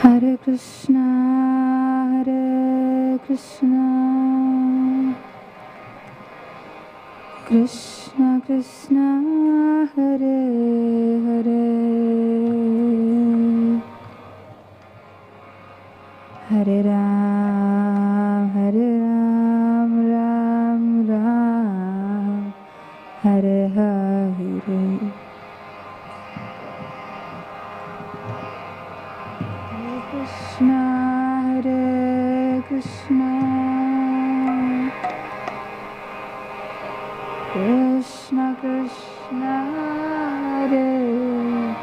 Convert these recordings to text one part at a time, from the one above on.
Hare Krishna, Krishna Krishna, Hare Hare, Hare Ram, Ram Ram, Hare Hare. Krishna, Hare Krishna, Krishna Krishna, Hare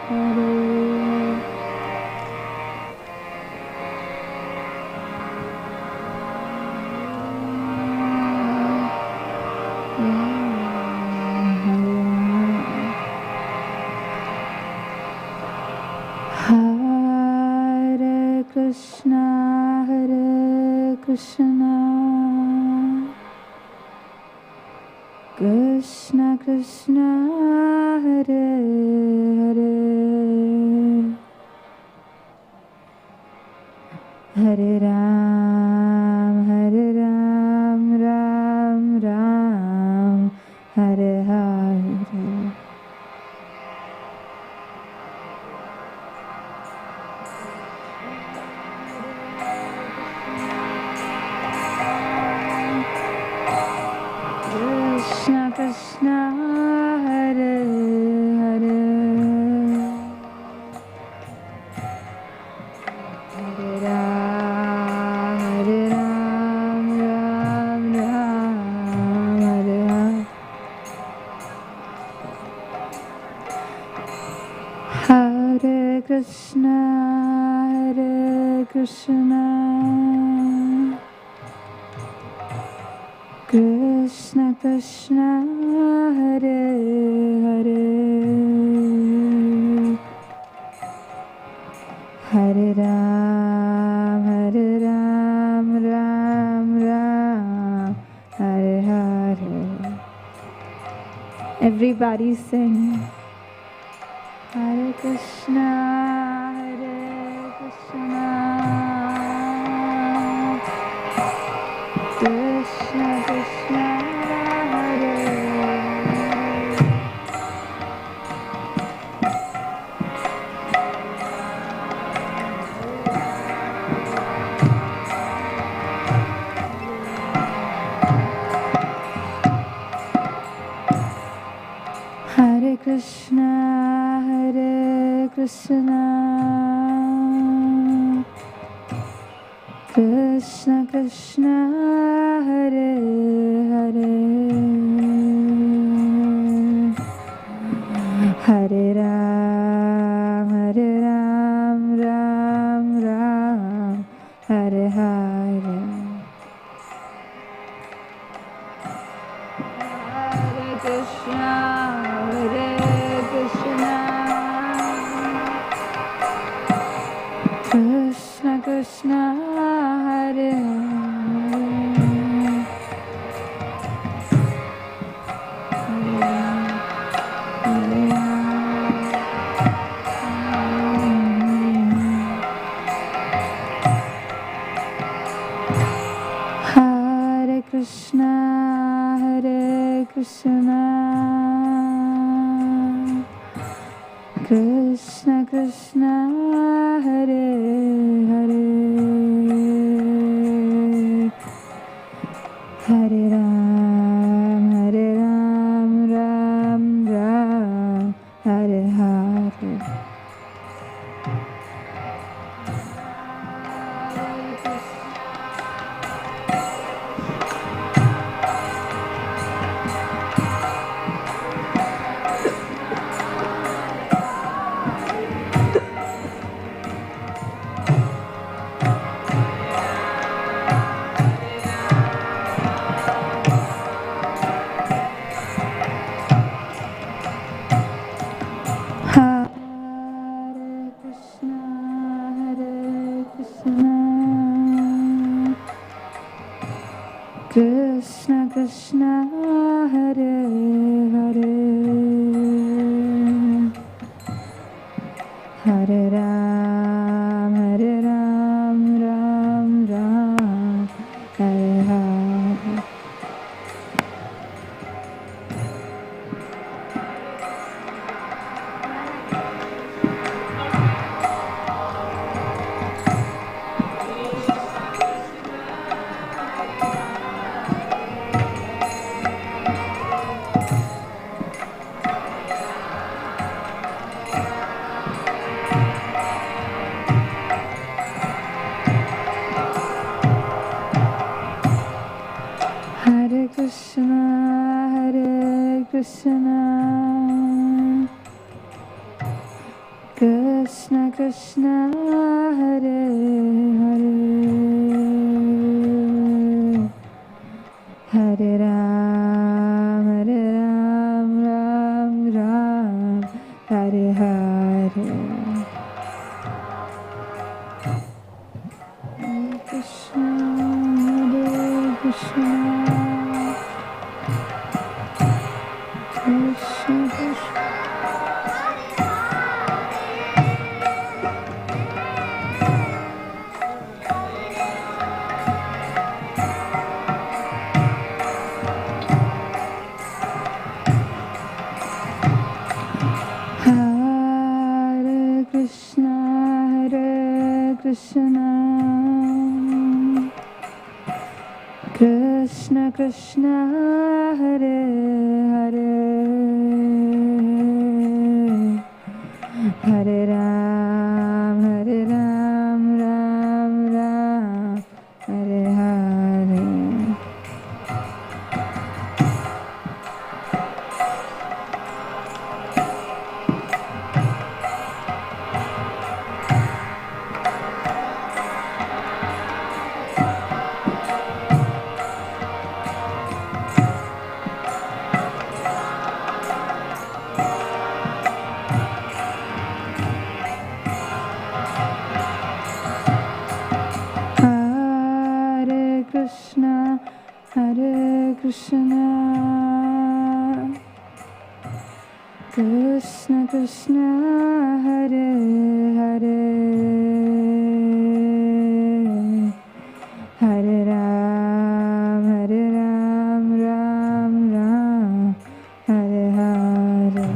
Hare, Krishna, Hare Krishna, Krishna Krishna, Hare Hare, Hare Ram, Ram Ram, Hare Hare. Krishna Krishna, Hare Hare, Hare Ram, Ram Ram, Hare Hare. Hare Krishna, Krishna Krishna, Hare Hare, Hare Ram, Ram Ram, Hare Hare. Everybody sing. Hare Krishna, Krishna Krishna, Hare Hare Krishna, Krishna Krishna, Hare Hare, Hare Ram, Ram Ram, Hare Hare. Hare Krishna, Krishna Krishna, Hare Hare Krishna, Krishna Krishna Krishna, Hare Hare, Hare Ram, Ram Ram, Hare Hare. Krishna Krishna, Hare Hare, Hare Ram, Krishna, Hare Hare, Hare Ram, Ram Ram, Hare Hare. Hare Krishna, Krishna Krishna. Hare Krishna, Krishna Krishna, Hare Hare, Hare Ram, Ram Ram, Hare Hare. Hare Krishna, Krishna Krishna, Hare Hare, Hare Ram, Ram Ram, Hare Hare.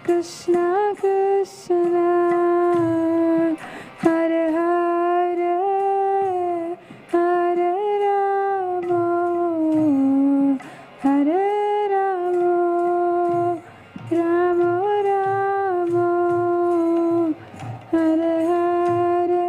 Krishna Krishna, Hare Hare, Hare Rama, Hare Rama, Rama Rama, Hare Hare.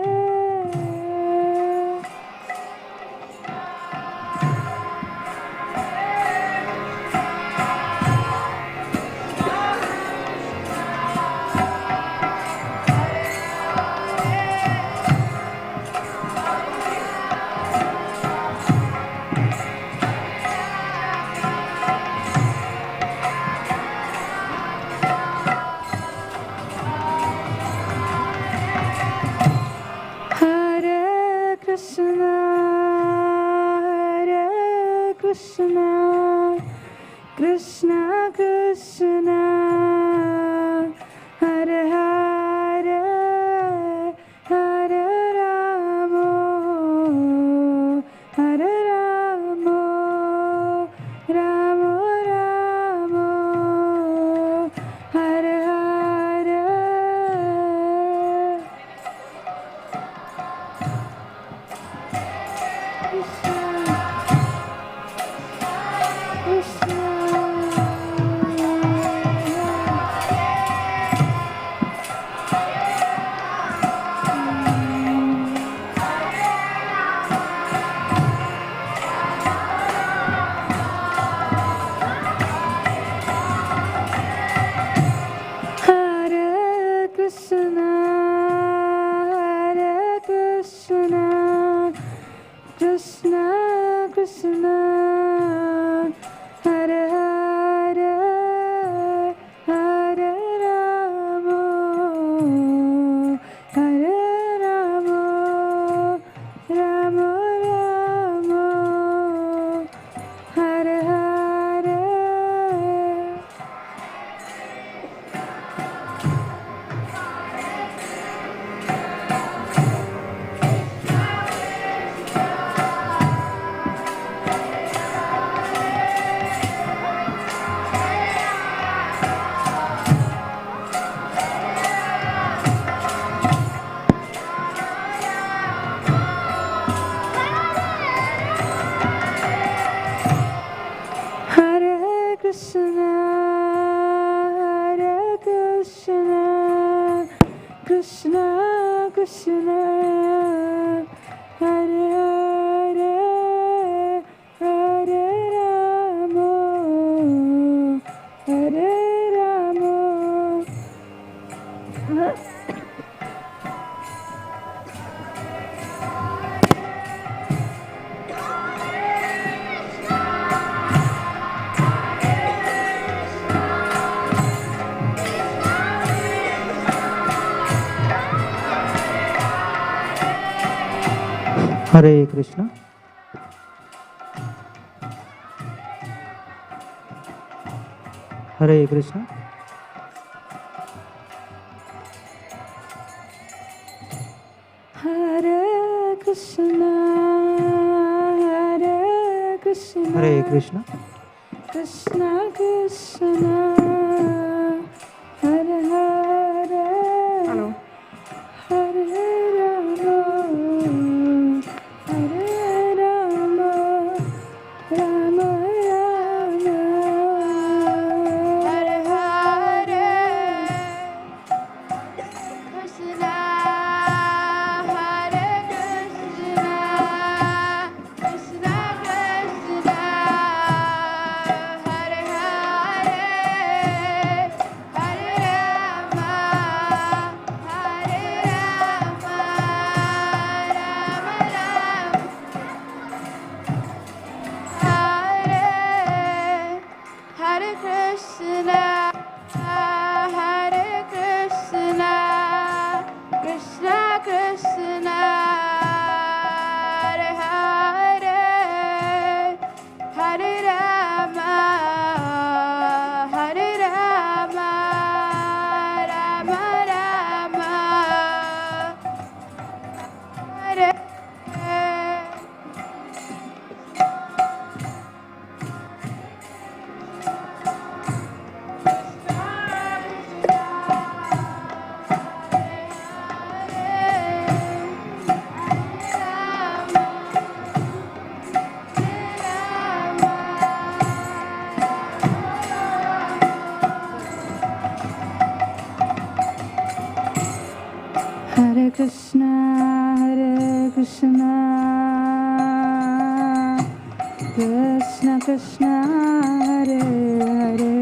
Krishna Krishna Hare Hare Hare Rama Hare Rama. Hare Krishna. Hare Krishna. Hare Krishna Hare Krishna Hare Krishna. Krishna Krishna Hare Hare Hello. Hare Rama Hare Rama Rama Rama Hare Hare Krishna Hare Krishna Krishna Krishna Hare Hare Hare Rama Hare Rama Rama Rama Hare Krishna Hare Krishna Krishna Krishna Hare Hare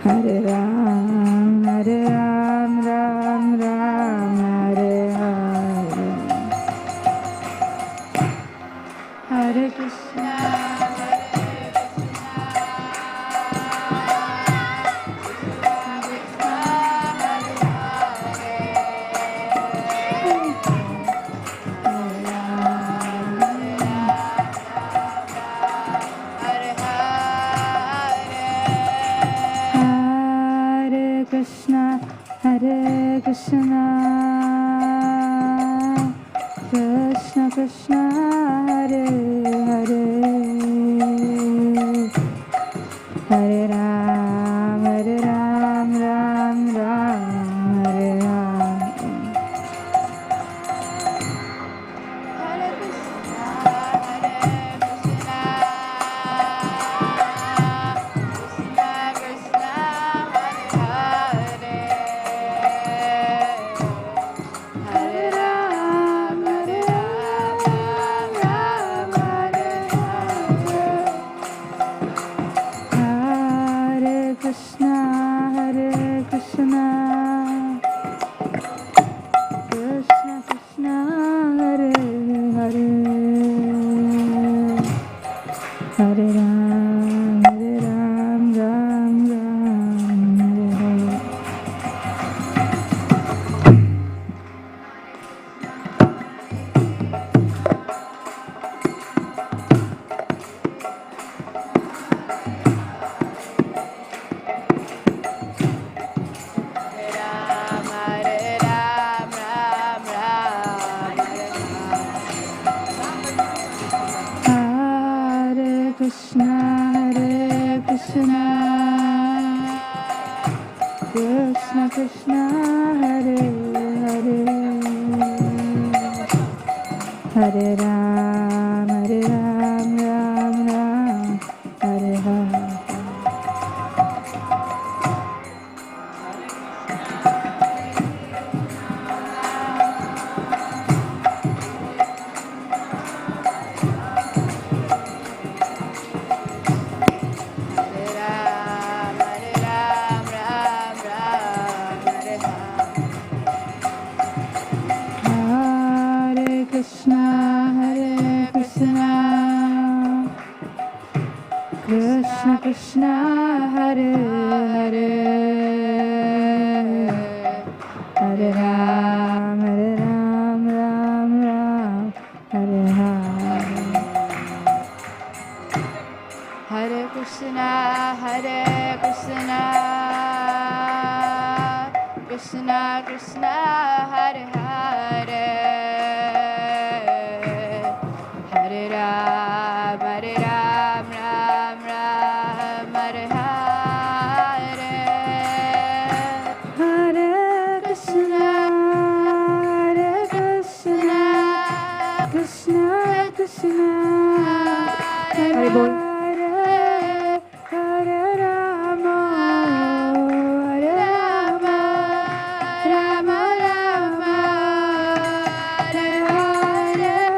Hare Rama Hare Rama Rama Rama Hare Hare Krishna Krishna Krishna Hare Hare Hare Ram Ram Ram Hare Hare Hare Krishna Hare Krishna Krishna Krishna Hare Hare Hare Ram Ram Ram Hare Hare Hare Krishna Krishna Hare Ram Hare Krishna Krishna Krishna Hare Hare Hare Ram Ram Hare Hare Hare Krishna Krishna Krishna Hare Hare Hare Ram Ram Hare Hare Krishna, Hare Hare, Hare Ram, Ram Ram, Hare Hare. Hare Krishna, Krishna Krishna, Hare Hare, Hare Ram, Ram Ram, Hare Hare. Hare Krishna, Krishna Krishna, Hare Bol. Hare Rama, Hare Rama, Rama Rama, Hare Hare.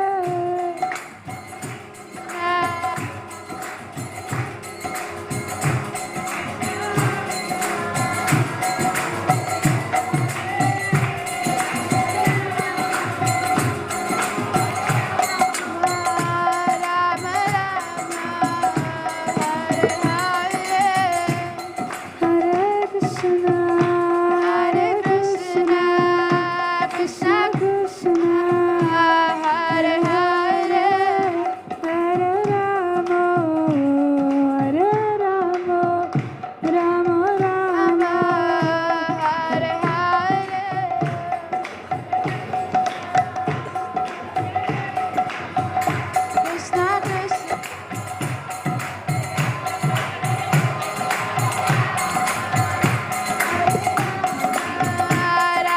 Hare Krishna, Krishna Krishna, Hare Hare, Hare Rama, Hare Rama, Rama Rama, Hare Hare. Krishna Krishna,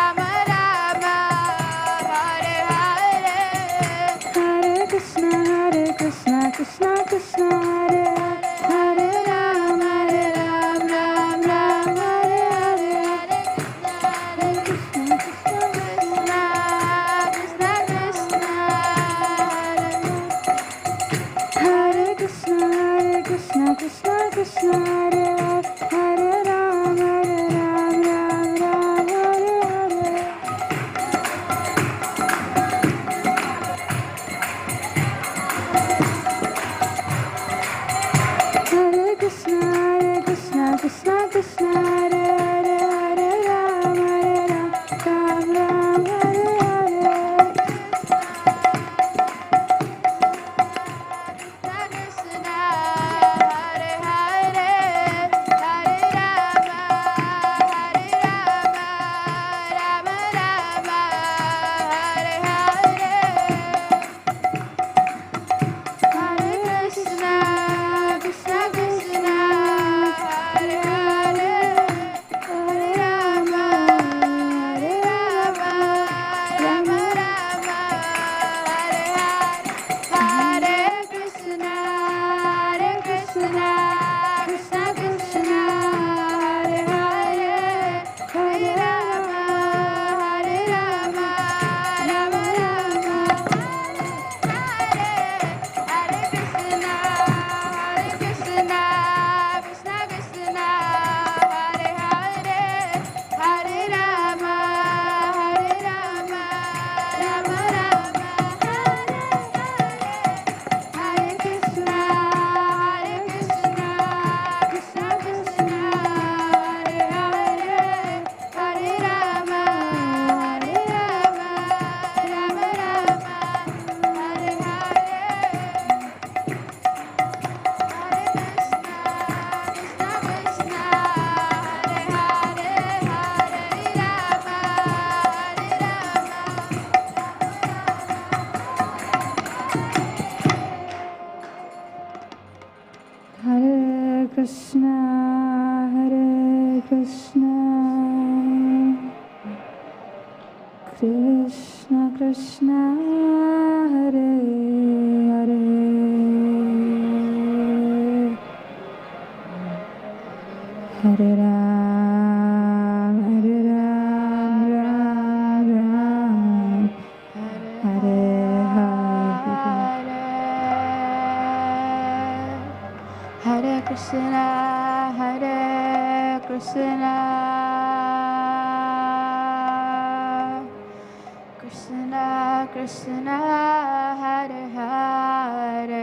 Rama Rama, Hare Hare. Hare Krishna, Krishna Krishna, Hare Hare Rama, Ram Ram, Hare Hare. Hare Krishna, Krishna Krishna, Hare Krishna, Krishna Krishna, Hare Hare Rama, Ram Ram, Hare Hare. Hare Krishna, Krishna Krishna, Hare Hare Rama, Ram Ram, Hare Hare. Krishna, Hare Hare, Hare Rama, Hare Rama, Rama Rama, Hare Hare. Hare Krishna, Krishna Krishna, Hare Hare, Hare Rama, Hare Rama, Rama Rama, Hare Hare. Hare Krishna, Krishna Krishna, Hare Hare, Hare Rama, Hare Rama, Rama Rama, Hare Hare Krishna, Krishna Krishna, Hare Hare, Hare Rama, Hare Rama, Rama Rama, Hare Krishna, Krishna Krishna, Hare Hare, Hare Rama, Hare Rama, Rama Rama, Hare Hare Krishna, Krishna Krishna, Hare Hare, Hare Ram, Ram Ram, Hare Hare. Hare Krishna, Krishna Krishna, Hare Hare,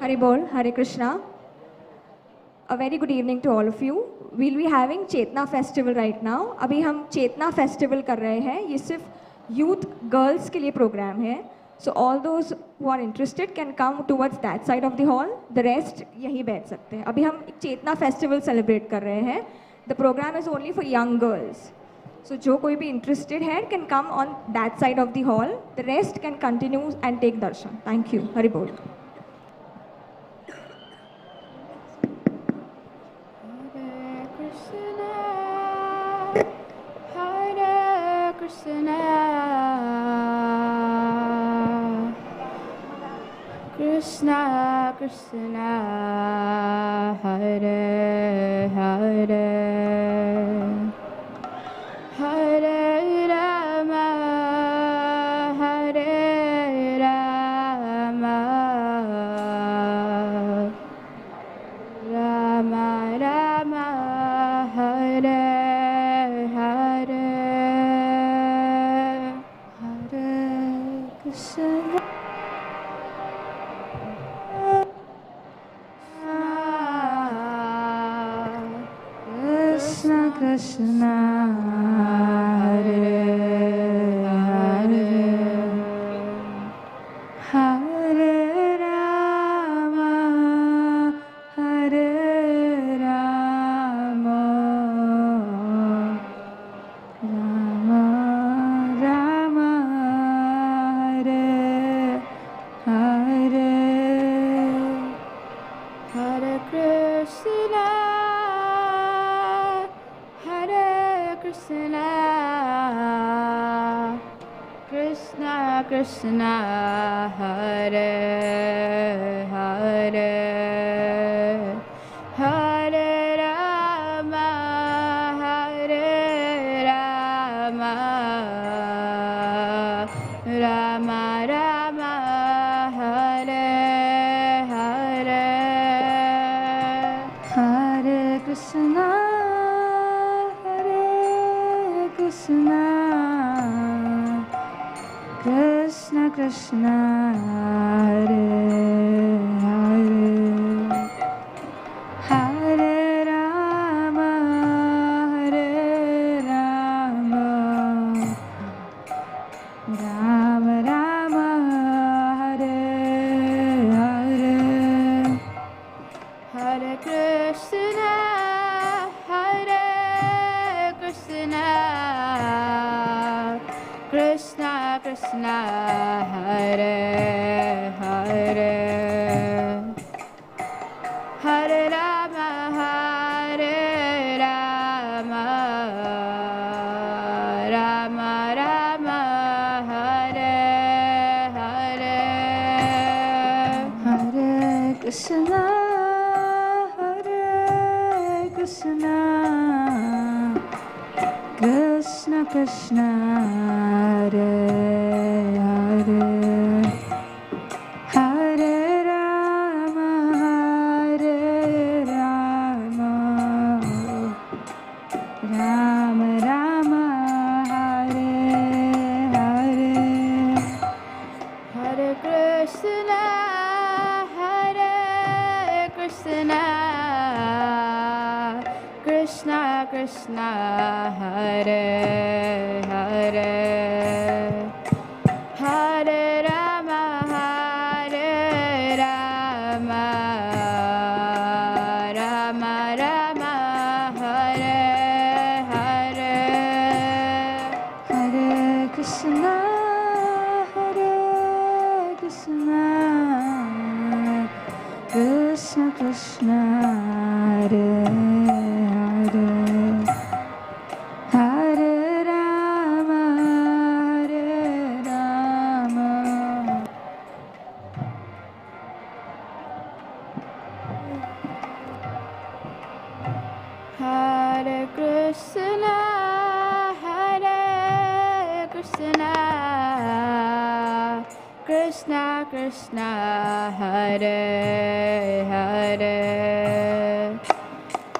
Hari Bol, Hare Krishna. A very good evening to all of you. We'll be having Chetana festival right now. अभी हम Chetana festival कर रहे हैं. ये सिर्फ youth girls के लिए program है. So all those who are interested can come towards that side of the hall. The rest यहीं बैठ सकते हैं. अभी हम Chetana festival celebrate कर रहे हैं. The program is only for young girls. So जो कोई भी interested है can come on that side of the hall. The rest can continue and take darshan. Thank you. Hari Bol. Hare Krishna, Krishna Krishna, Hare Hare, Hare Rama, Hare Rama, Rama Rama, Hare Hare, Hare Krishna. Krishna Krishna Hare Hare Hare Rama Hare Rama Rama Rama Hare Hare Hare Krishna, Hare Krishna, Krishna Krishna, Hare Hare, Hare Rama, Hare Rama, Rama Rama, Hare Hare. Hare Krishna, Hare Krishna, Krishna Krishna, Hare Hare, Hare Rama, Hare Rama, Rama Rama, Hare Hare. Hare Krishna, Hare Krishna, Krishna Krishna, Hare Hare, Hare Rama, Hare Rama, Rama Rama, Hare Hare. Hare Krishna, Hare Krishna, Krishna Krishna, Hare Hare, Hare Rama, Hare Rama, Rama Rama, Hare Hare. Hare Krishna, Hare Krishna, Krishna Krishna, Hare Hare, Hare Rama, Hare Rama, Rama Rama, Hare Hare. Hare Krishna, Hare Krishna, Krishna Krishna, Hare Hare, Hare Rama, Hare Rama. Hare Krishna, Hare Krishna, Krishna Krishna, Hare Hare,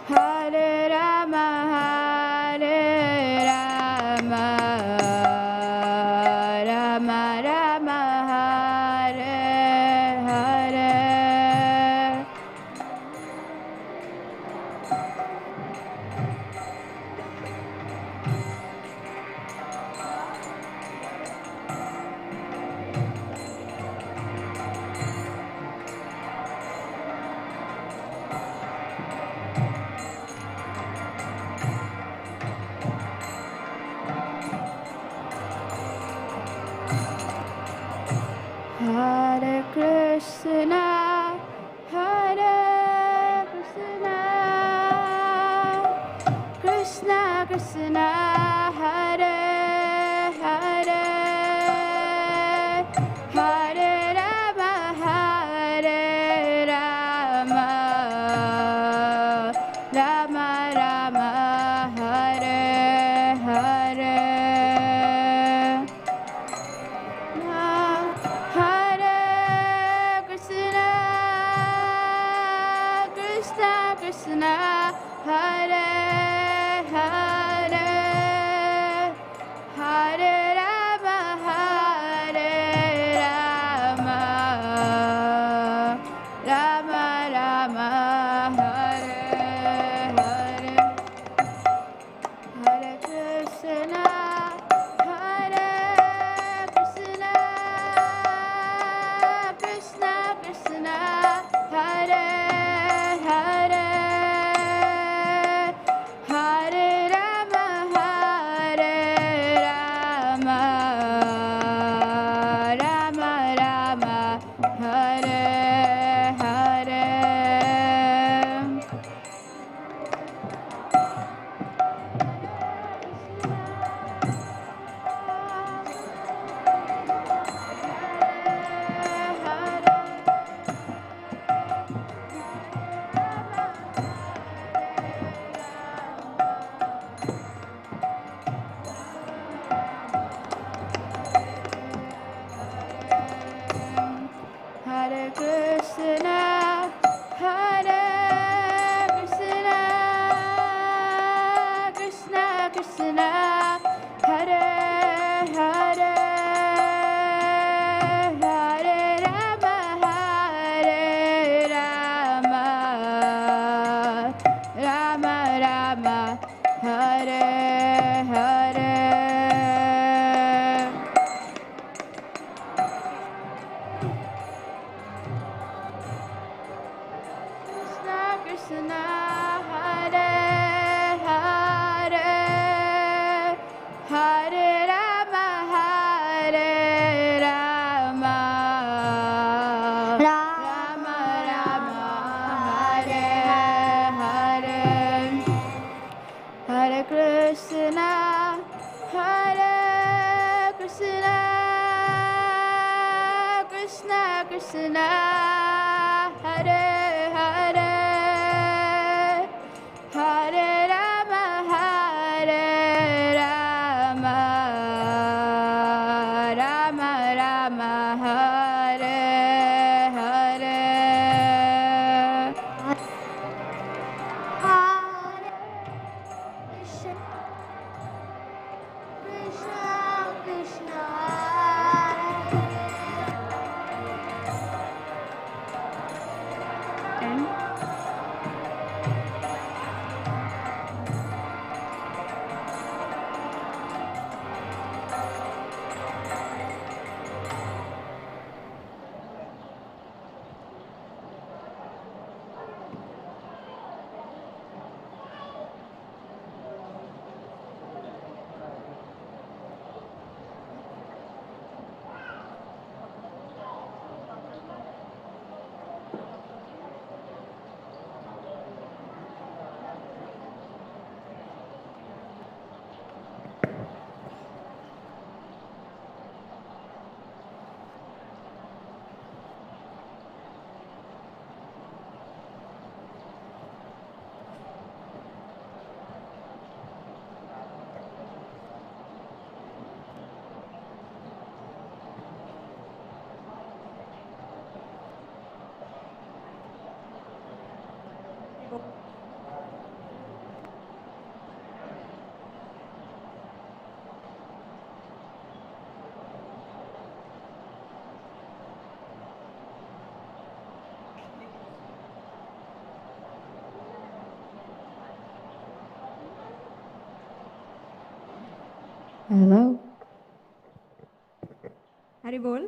Hare Rama, Hare Rama, Rama Rama, Hare Hare. Krishna Krishna Hare Hare Hare Rama Hare Rama Rama Rama Hare Hare Hare Krishna Krishna Krishna Hare Hare Hare Rama Hare Rama Rama Rama Hare Hare Hare Krishna Hare Krishna Krishna Krishna Hare Hare Hare Rama Hare Rama Rama Rama Hare Hare Hare Krishna, Hare Krishna, Krishna Krishna, Hare Hare, Hare Rama, Hare Rama, Rama Rama, Hare Hare. Krishna Hare Hare Hare Rama Hare Rama Rama Rama Hare Hare Hare Krishna Hare Krishna Krishna Krishna Hare Hare Hare Rama Hare Rama Rama Rama Hare Hare Hello. हरी बोल.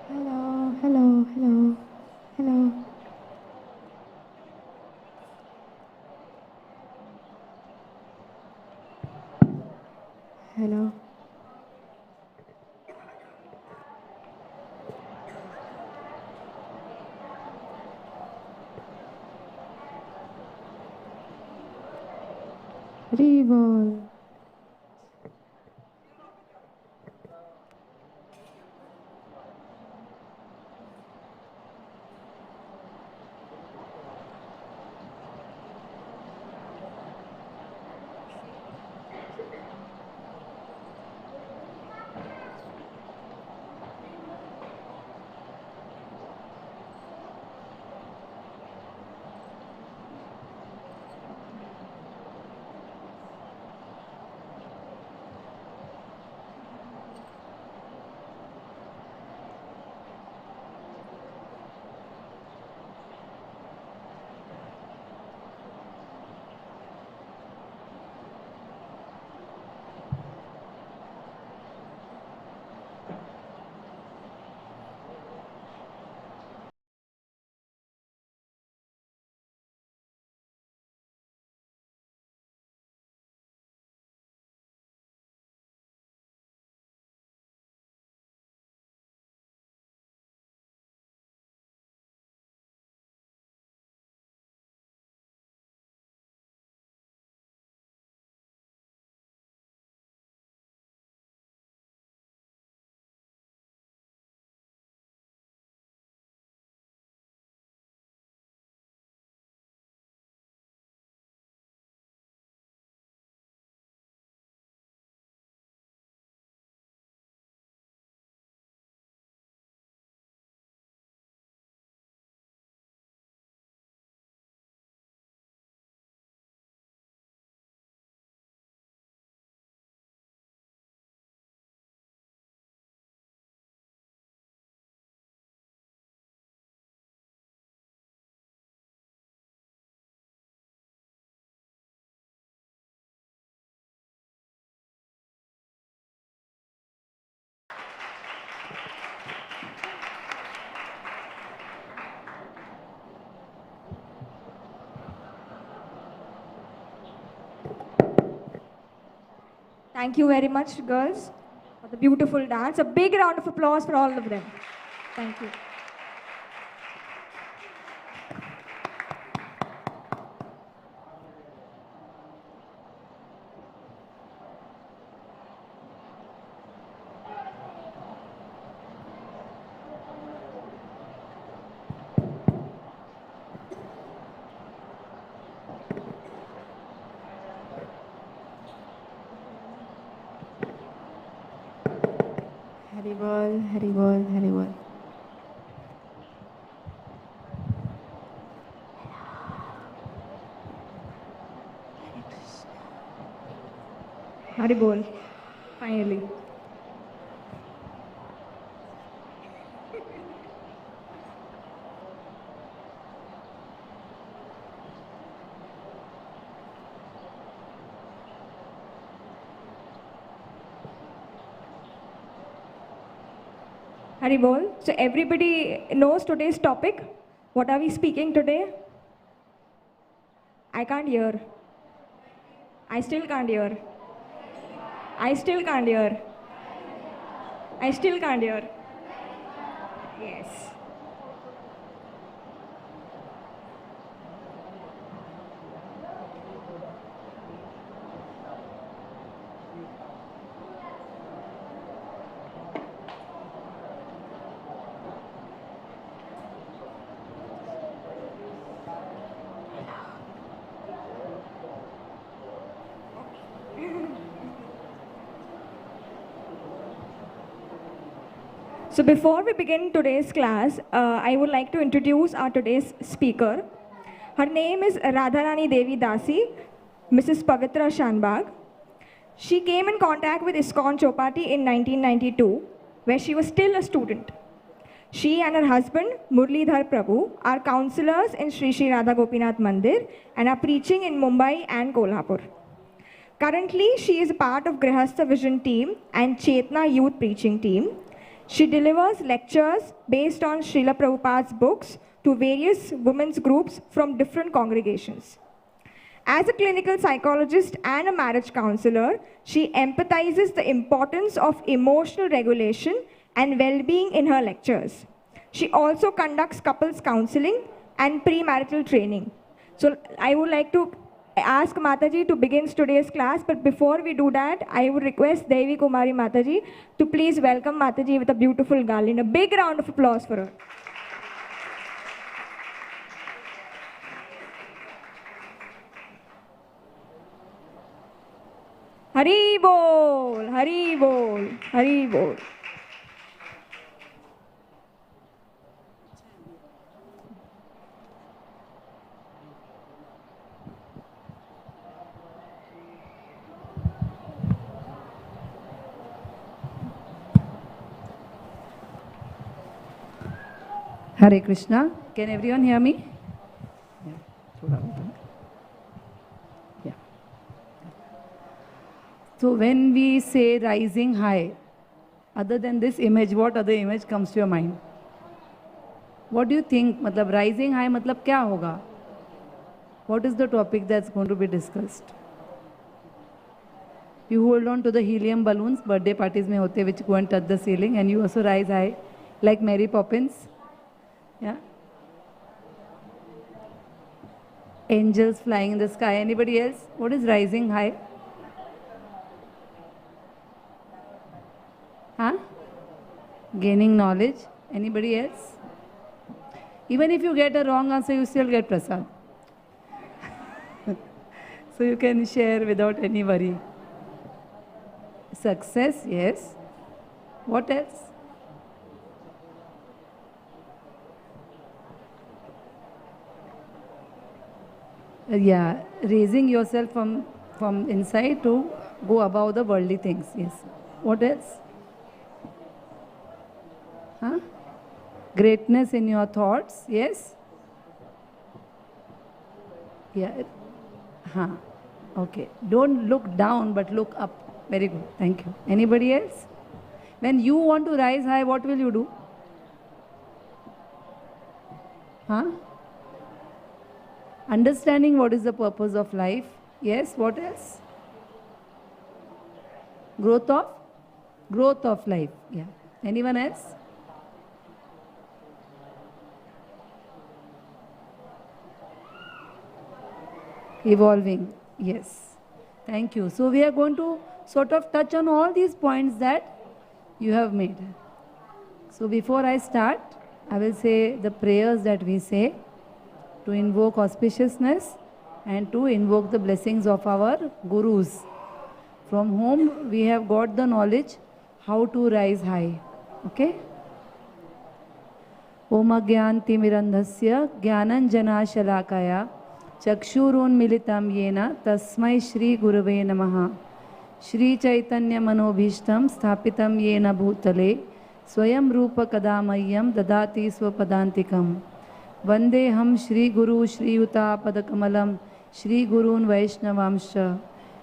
Hello, hello, hello, hello. Hello. Hari Bol. Thank you very much, girls, for the beautiful dance. A big round of applause for all of them. Thank you. Hari Bol, Hari Bol, Hari Bol. Hari Bol. Finally. Hari Bol. So everybody knows today's topic. What are we speaking today? I can't hear. I still can't hear. I still can't hear. I still can't hear. Yes. So before we begin today's class, I would like to introduce our today's speaker. Her name is Radharani Devi Dasi, Mrs. Pavitra Shanbag. She came in contact with ISKCON Chowpatty in 1992, where she was still a student. She and her husband, Murlidhar Prabhu, are counselors in Sri Sri Radha Gopinath Mandir and are preaching in Mumbai and Kolhapur. Currently, she is a part of Grihastha Vision team and Chetana Youth Preaching team. She delivers lectures based on Srila Prabhupada's books to various women's groups from different congregations. As a clinical psychologist and a marriage counselor, she empathizes the importance of emotional regulation and well-being in her lectures. She also conducts couples counseling and premarital training. So I would like to ask Mataji to begin today's class, but before we do that, I would request Devi Kumari Mataji to please welcome Mataji with a beautiful garland. A big round of applause for her. Hari Bol, Hari Bol, Hari Bol. Hare Krishna. Can everyone hear me? Yeah. So when we say rising high, other than this image, what other image comes to your mind? What do you think? Matlab rising high, matlab kya hoga? What is the topic that's going to be discussed? You hold on to the helium balloons, birthday parties mein hote, which go and touch the ceiling, and you also rise high, like Mary Poppins. Yeah. Angels flying in the sky. Anybody else? What is rising high? Huh? Gaining knowledge. Anybody else? Even if you get a wrong answer, you still get prasad. So you can share without any worry. Success, yes. What else? Yeah, raising yourself from inside to go above the worldly things. Yes. What else? Huh? Greatness in your thoughts. Yes. Yeah. Huh. Okay. Don't look down, but look up. Very good. Thank you. Anybody else? When you want to rise high, what will you do? Huh? Understanding what is the purpose of life. Yes, what else? Growth of life. Yeah. Anyone else? Evolving. Yes. Thank you. So we are going to sort of touch on all these points that you have made. So before I start, I will say the prayers that we say to invoke auspiciousness and to invoke the blessings of our gurus, from whom we have got the knowledge how to rise high. Okay? Om Agyantimirandhasya Jnananjana Shalakaya Chakshurunmilitam Yena Tasmai Shri Gurave Namaha Shri Chaitanya Manobhishtam Sthapitam Yena Bhutale Swayam Rupa Kadamayam Dadati Swapadantikam Vande Ham Shri Guru Shri Yuta Padakamalam Shri Gurun Vaishnavamsha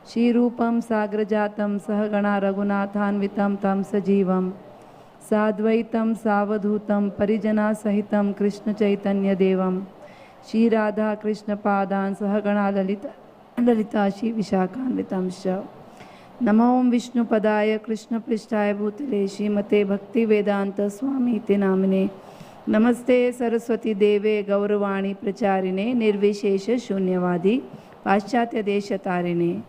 Shri Rupam Sagrajatam Sahagana Raghunathanvitam Tam Sajivam Sadvaitam Savadhutam Parijana Sahitam Krishna Chaitanya Devam Shri Radha Krishna Padan Sahagana Lalita Shri Vishakhanvitam Sha Namo Om Vishnu Padaya Krishna Prishtaya Bhutale Shrimate Bhakti Vedanta Swami Iti Namine Namaste Saraswati Deve Gauravani Pracharine Nirvishesha Shunyavadi Paschatya Desha Tarine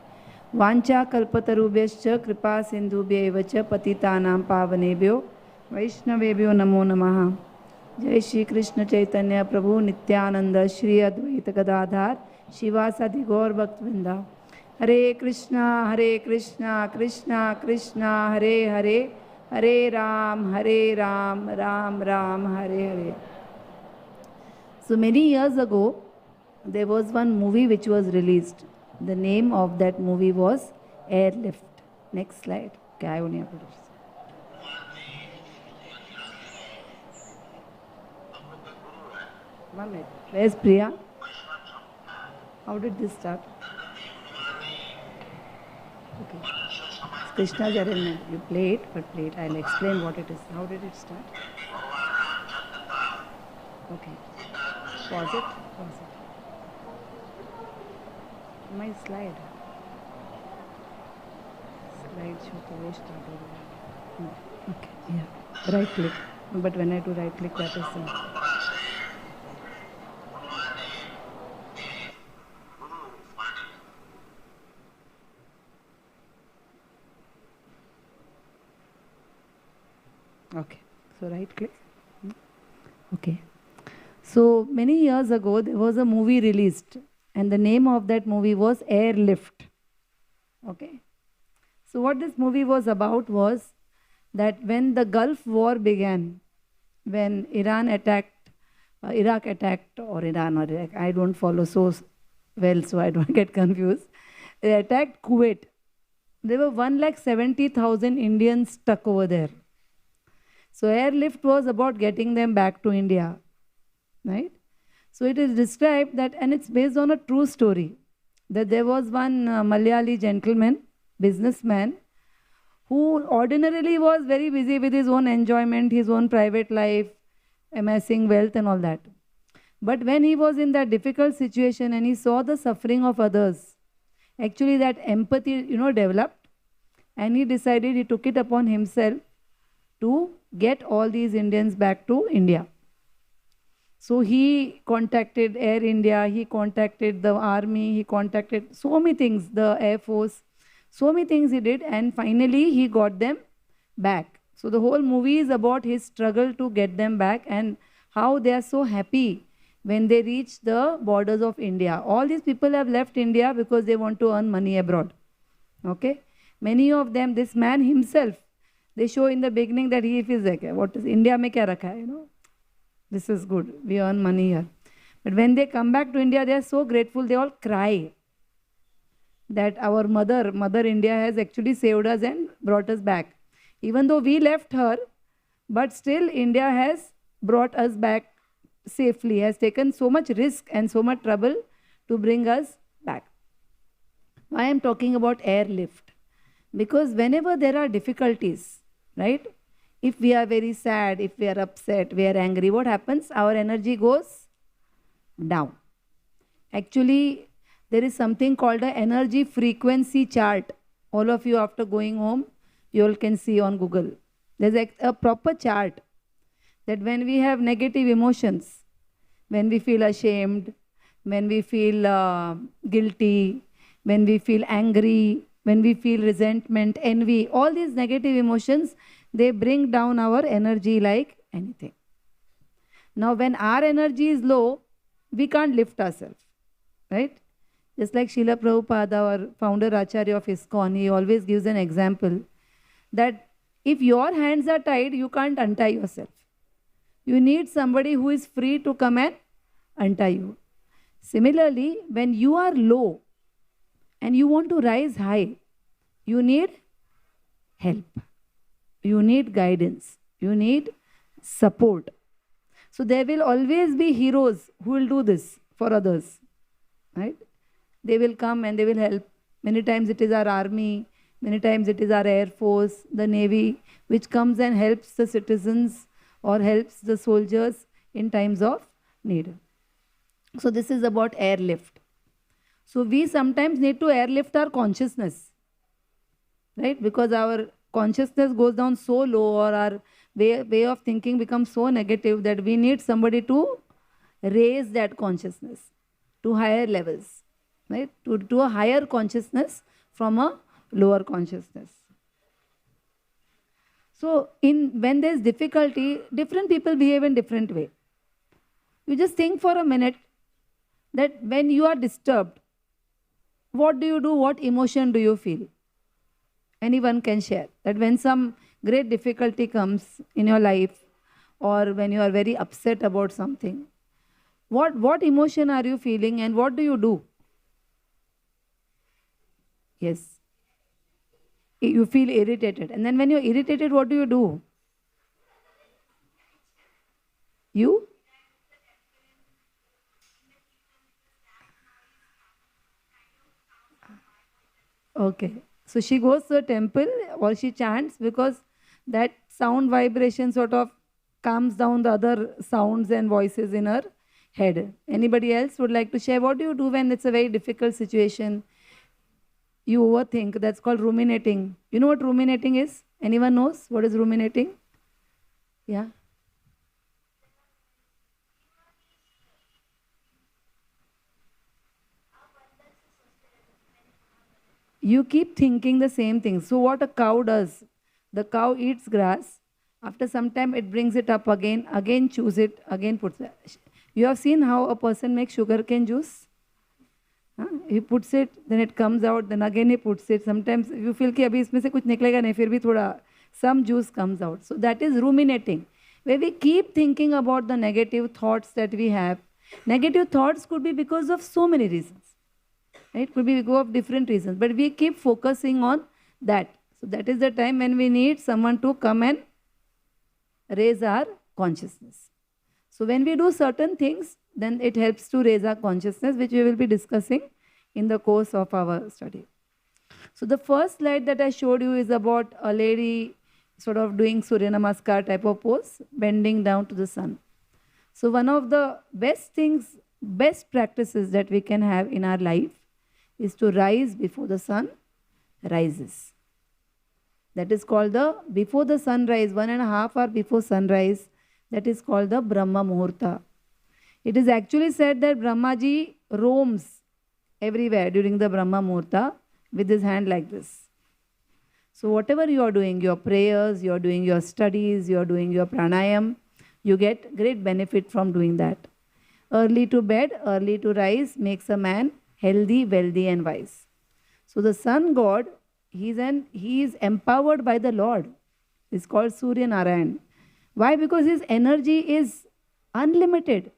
Vancha Kalpatarubhyascha Kripa Sindhubhyevacha Patitanam Pavanebhyo Vaishnavebhyo Namo Namaha Jai Shri Krishna Chaitanya Prabhu Nityananda Shri Advaita Gadadhar Shivasadi Gaur Bhaktivinoda Hare Krishna Krishna Krishna Hare Hare Hare Ram, Ram Ram, Hare Hare. So many years ago, there was one movie which was released. The name of that movie was Airlift. Next slide. Okay, I only have to do this. One minute. Where's Priya? How did this start? Okay. Krishna's arrangement. You play it, but play it. I'll explain what it is. How did it start? Okay. Pause it. Pause it. My slide. Slide show to waste. No. Okay. Yeah. Right click. But when I do right click, that is Okay. So right click. Okay. So many years ago, there was a movie released, and the name of that movie was Airlift. Okay. So what this movie was about was that when the Gulf War began, when Iraq attacked, or Iran or Iraq, I don't follow so well, so I don't get confused. They attacked Kuwait. There were 1,70,000 Indians stuck over there. So airlift was about getting them back to India, right? So it is described that, and it's based on a true story, that there was one Malayali gentleman, businessman, who ordinarily was very busy with his own enjoyment, his own private life, amassing wealth and all that. But when he was in that difficult situation and he saw the suffering of others, actually that empathy, developed, and he decided, he took it upon himself to get all these Indians back to India. So he contacted Air India, he contacted the army, he contacted so many things, the Air Force, so many things he did, and finally he got them back. So the whole movie is about his struggle to get them back and how they are so happy when they reach the borders of India. All these people have left India because they want to earn money abroad. Okay? Many of them, this man himself, they show in the beginning that he feels like, what is India mein kya rakha hai, This is good. We earn money here. But when they come back to India, they are so grateful. They all cry that our mother India has actually saved us and brought us back. Even though we left her, but still India has brought us back safely, has taken so much risk and so much trouble to bring us back. Why I am talking about airlift? Because whenever there are difficulties, right? If we are very sad, if we are upset, we are angry, what happens? Our energy goes down. Actually, there is something called an energy frequency chart. All of you, after going home, you all can see on Google. There's a proper chart that when we have negative emotions, when we feel ashamed, when we feel guilty, when we feel angry, when we feel resentment, envy, all these negative emotions, they bring down our energy like anything. Now, when our energy is low, we can't lift ourselves, right? Just like Srila Prabhupada, our founder Acharya of ISKCON, he always gives an example that if your hands are tied, you can't untie yourself. You need somebody who is free to come and untie you. Similarly, when you are low and you want to rise high, you need help. You need guidance. You need support. So there will always be heroes who will do this for others, right? They will come and they will help. Many times it is our army, many times it is our air force, the navy, which comes and helps the citizens or helps the soldiers in times of need. So this is about airlift. So we sometimes need to airlift our consciousness, right? Because our consciousness goes down so low, or our way of thinking becomes so negative, that we need somebody to raise that consciousness to higher levels, right? To a higher consciousness from a lower consciousness. So when there's difficulty, different people behave in different way. You just think for a minute that when you are disturbed, what do you do? What emotion do you feel? Anyone can share that when some great difficulty comes in your life, or when you are very upset about something, what emotion are you feeling and what do you do? Yes. You feel irritated. And then when you're irritated, what do you do? You? Okay. So she goes to a temple or she chants, because that sound vibration sort of calms down the other sounds and voices in her head. Anybody else would like to share? What do you do when it's a very difficult situation? You overthink. That's called ruminating. You know what ruminating is? Anyone knows what is ruminating? Yeah. You keep thinking the same thing. So what a cow does, the cow eats grass, After some time, it brings it up again, again choose it, again puts it. You have seen how a person makes sugarcane juice? Huh? He puts it, then it comes out, then again he puts it. Sometimes you feel कि अभी इसमें से कुछ निकलेगा नहीं, फिर भी थोड़ा some juice comes out. So that is ruminating, where we keep thinking about the negative thoughts that we have. Negative thoughts could be because of so many reasons. Right? Could be because of different reasons, but we keep focusing on that. So that is the time when we need someone to come and raise our consciousness. So when we do certain things, then it helps to raise our consciousness, which we will be discussing in the course of our study. So the first slide that I showed you is about a lady sort of doing Surya Namaskar type of pose, bending down to the sun. So one of the best things, best practices that we can have in our life is to rise before the sun rises. That is called the before the sunrise, 1.5 hours before sunrise. That is called the Brahma Muhurta. It is actually said that Brahmaji roams everywhere during the Brahma Muhurta with his hand like this. So whatever you are doing, your prayers, you are doing your studies, you are doing your pranayam, you get great benefit from doing that. Early to bed, early to rise makes a man healthy, wealthy and wise. So the sun god, he is empowered by the Lord. It's called Surya Narayan. Why? Because his energy is unlimited.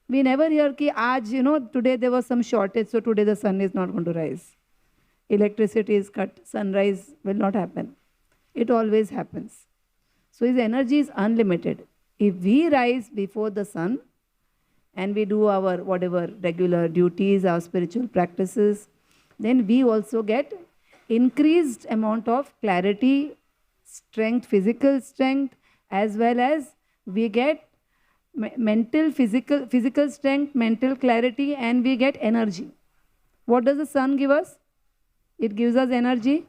We never hear ki aaj, today there was some shortage, so today the sun is not going to rise. Electricity is cut, sunrise will not happen. It always happens. So his energy is unlimited. If we rise before the sun and we do our whatever regular duties, our spiritual practices, then we also get increased amount of clarity, strength, physical strength, as well as we get mental, physical strength, mental clarity, and we get energy. What does the sun give us? It gives us energy,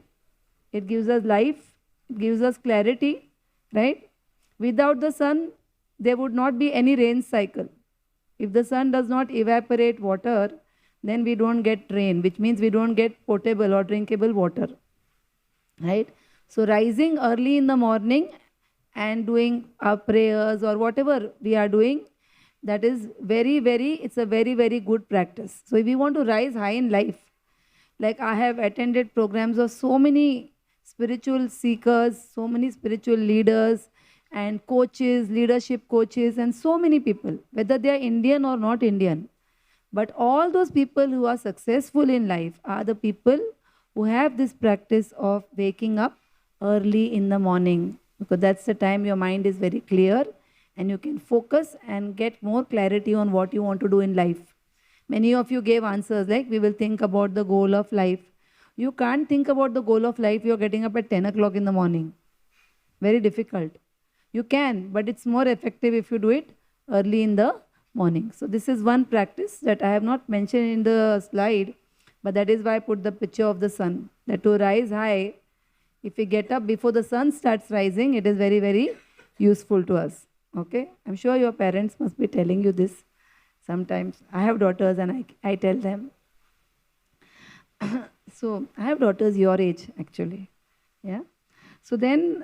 it gives us life, it gives us clarity, right? Without the sun, there would not be any rain cycle. If the sun does not evaporate water, then we don't get rain, which means we don't get potable or drinkable water, right? So rising early in the morning and doing our prayers or whatever we are doing, that is it's a very, very good practice. So if we want to rise high in life, like I have attended programs of so many spiritual seekers, so many spiritual leaders and coaches, leadership coaches, and so many people, whether they are Indian or not Indian. But all those people who are successful in life are the people who have this practice of waking up early in the morning, because that's the time your mind is very clear and you can focus and get more clarity on what you want to do in life. Many of you gave answers like, we will think about the goal of life. You can't think about the goal of life, you're getting up at 10 o'clock in the morning. Very difficult. You can, but it's more effective if you do it early in the morning. So this is one practice that I have not mentioned in the slide, but that is why I put the picture of the sun. That to rise high, if we get up before the sun starts rising, it is very, very useful to us. Okay? I'm sure your parents must be telling you this sometimes. I have daughters and I tell them. So I have daughters your age actually. Yeah. So then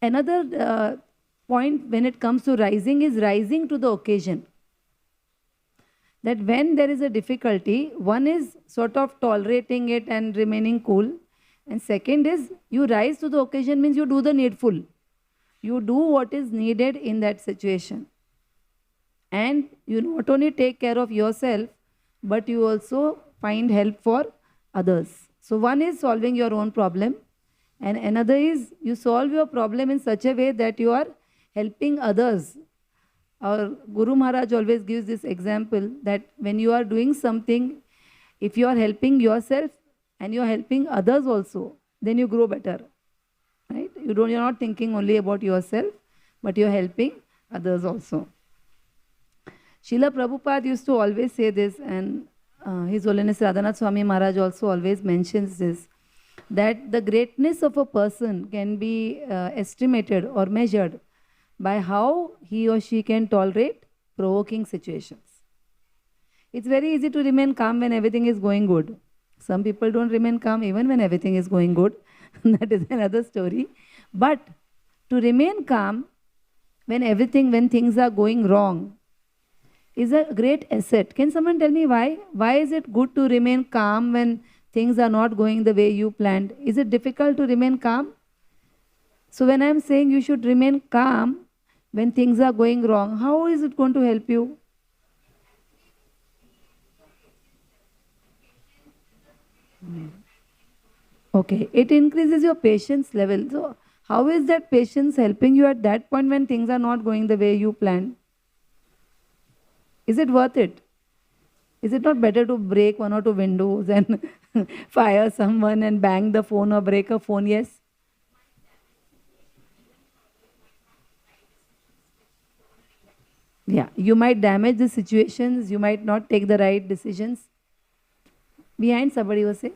another point when it comes to rising is rising to the occasion. That when there is a difficulty, one is sort of tolerating it and remaining cool. And second is you rise to the occasion means you do the needful. You do what is needed in that situation. And you not only take care of yourself, but you also find help for others. So one is solving your own problem. And another is you solve your problem in such a way that you are helping others. Our Guru Maharaj always gives this example that when you are doing something, if you are helping yourself and you are helping others also, then you grow better. Right? You're not thinking only about yourself, but you're helping others also. Srila Prabhupada used to always say this, and His Holiness Radhanath Swami Maharaj also always mentions this, that the greatness of a person can be estimated or measured by how he or she can tolerate provoking situations. It's very easy to remain calm when everything is going good. Some people don't remain calm even when everything is going good. That is another story. But to remain calm when things are going wrong is a great asset. Can someone tell me why? Why is it good to remain calm when things are not going the way you planned? Is it difficult to remain calm? So when I'm saying you should remain calm when things are going wrong, how is it going to help you? Okay, it increases your patience level. So how is that patience helping you at that point when things are not going the way you planned? Is it worth it? Is it not better to break one or two windows and fire someone and bang the phone or break a phone? Yes? Yeah, you might damage the situations, you might not take the right decisions. Behind somebody was saying?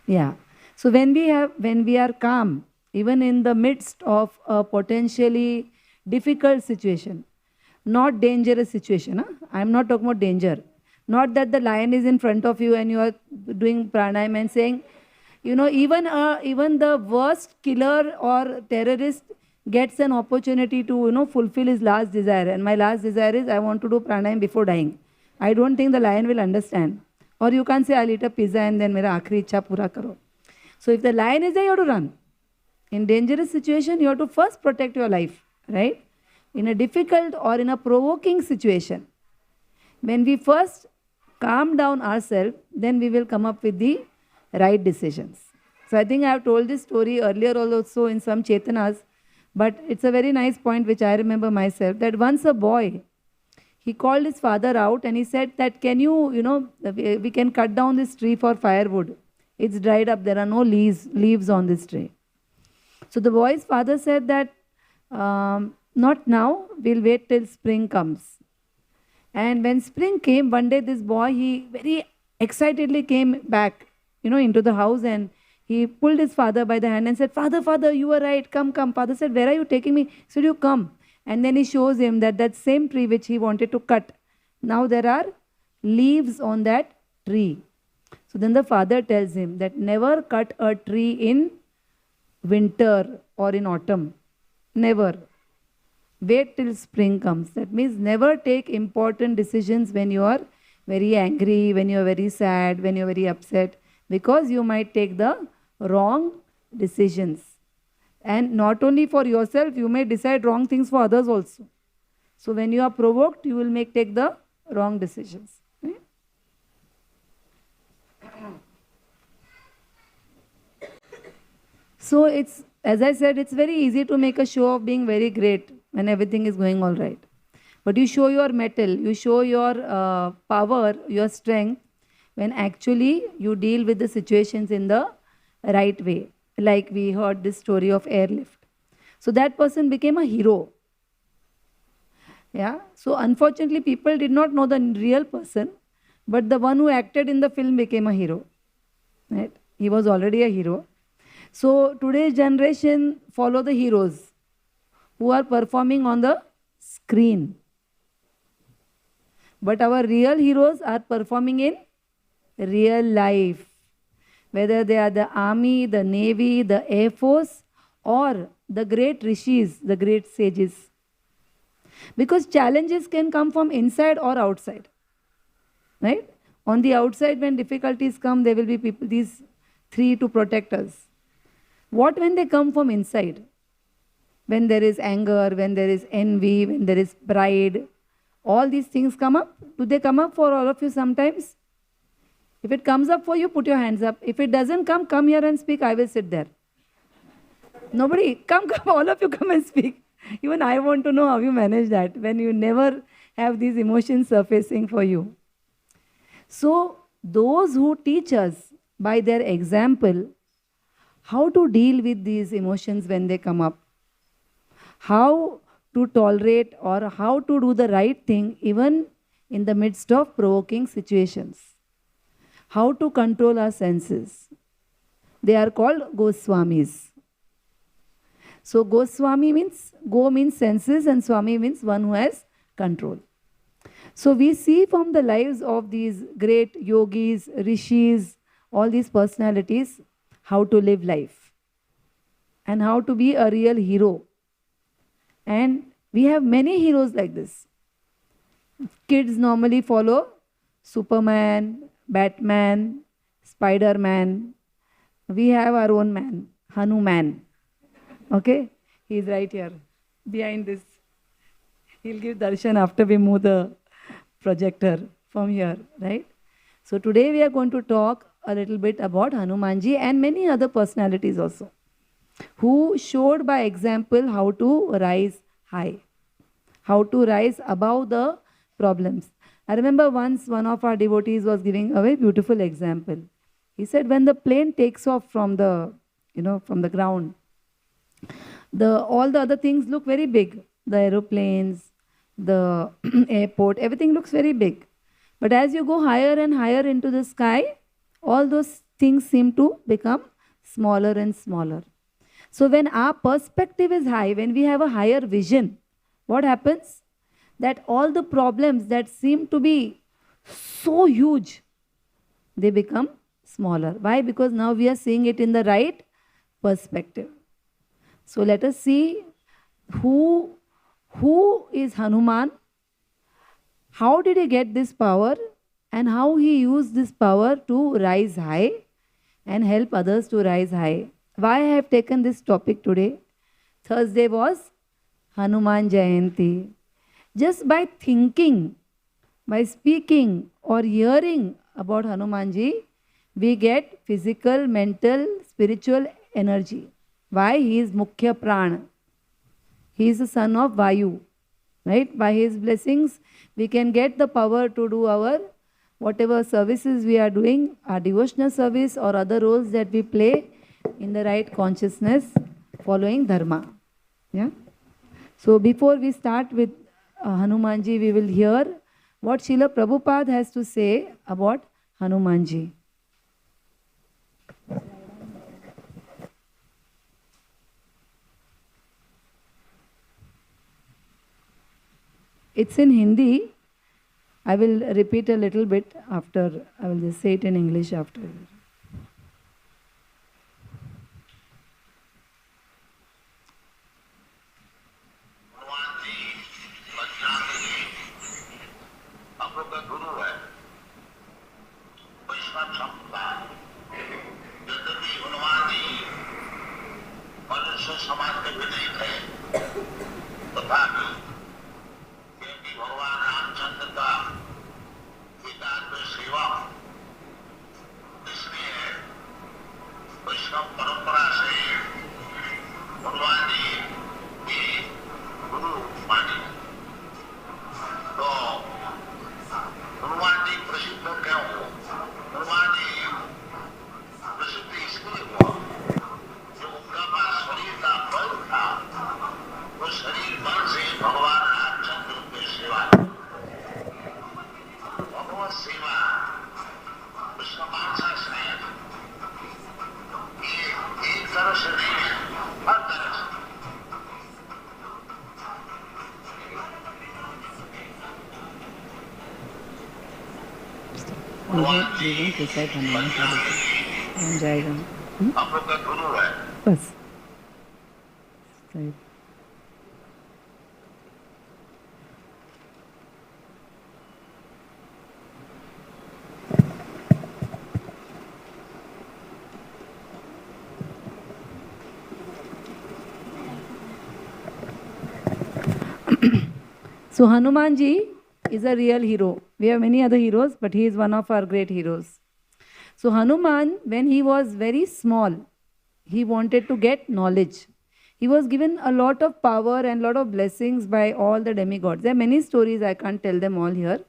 Yeah. So when we are calm, even in the midst of a potentially difficult situation, not dangerous situation. Huh? I'm not talking about danger. Not that the lion is in front of you and you are doing pranayam and saying, even the worst killer or terrorist gets an opportunity to fulfill his last desire. And my last desire is I want to do pranayam before dying. I don't think the lion will understand. Or you can't say I'll eat a pizza and then mera aakhri ichha pura karo. So if the lion is there, you have to run. In dangerous situation, you have to first protect your life, right? In a difficult or in a provoking situation, when we first calm down ourselves, then we will come up with the right decisions. So I think I have told this story earlier also in some Chetanas, but it's a very nice point which I remember myself, that once a boy, he called his father out and he said that we can cut down this tree for firewood. It's dried up, there are no leaves on this tree. So the boy's father said that, not now, we'll wait till spring comes. And when spring came, one day this boy, he very excitedly came back, into the house, and he pulled his father by the hand and said, Father, you were right, come. Father said, where are you taking me? He said, you come. And then he shows him that same tree which he wanted to cut, now there are leaves on that tree. So then the father tells him that never cut a tree in winter or in autumn. Never. Wait till spring comes. That means never take important decisions when you are very angry, when you are very sad, when you are very upset, because you might take the wrong decisions. And not only for yourself, you may decide wrong things for others also. So when you are provoked, you will take the wrong decisions. Right? So it's, as I said, it's very easy to make a show of being very great when everything is going all right. But you show your mettle, you show your power, your strength, when actually you deal with the situations in the right way. Like we heard this story of airlift. So that person became a hero. Yeah. So unfortunately, people did not know the real person, but the one who acted in the film became a hero. Right? He was already a hero. So today's generation follow the heroes who are performing on the screen. But our real heroes are performing in real life. Whether they are the army, the navy, the air force, or the great rishis, the great sages. Because challenges can come from inside or outside. Right? On the outside, when difficulties come, there will be people, these three to protect us. What when they come from inside? When there is anger, when there is envy, when there is pride, all these things come up. Do they come up for all of you sometimes? If it comes up for you, put your hands up. If it doesn't come here and speak, I will sit there. Nobody, come, all of you come and speak. Even I want to know how you manage that when you never have these emotions surfacing for you. So, those who teach us by their example how to deal with these emotions when they come up, how to tolerate or how to do the right thing even in the midst of provoking situations, how to control our senses. They are called Goswamis. So Goswami means, Go means senses and Swami means one who has control. So we see from the lives of these great yogis, rishis, all these personalities, how to live life and how to be a real hero. And we have many heroes like this. Kids normally follow Superman, Batman, Spider-Man. We have our own man, Hanuman. Okay? He's right here, behind this. He'll give darshan after we move the projector from here, right? So today we are going to talk a little bit about Hanumanji and many other personalities also, who showed by example how to rise high, how to rise above the problems. I remember once one of our devotees was giving a very beautiful example. He said when the plane takes off from the, from the ground, all the other things look very big. The aeroplanes, the airport, everything looks very big. But as you go higher and higher into the sky, all those things seem to become smaller and smaller. So when our perspective is high, when we have a higher vision, what happens? That all the problems that seem to be so huge, they become smaller. Why? Because now we are seeing it in the right perspective. So let us see who is Hanuman, how did he get this power, and how he used this power to rise high and help others to rise high. Why I have taken this topic today? Thursday was Hanuman Jayanti. Just by thinking, by speaking or hearing about Hanumanji, we get physical, mental, spiritual energy. Why? He is Mukhya Prana. He is the son of Vayu. Right? By his blessings, we can get the power to do our whatever services we are doing, our devotional service or other roles that we play in the right consciousness, following Dharma. Yeah? So before we start with Hanumanji, we will hear what Srila Prabhupada has to say about Hanumanji. It's in Hindi. I will repeat a little bit after, I will just say it in English after. आप लोग का गुरु है बस So Hanumanji is a real hero. We have many other heroes, but he is one of our great heroes. So Hanuman, when he was very small, he wanted to get knowledge. He was given a lot of power and lot of blessings by all the demigods. There are many stories, I can't tell them all here,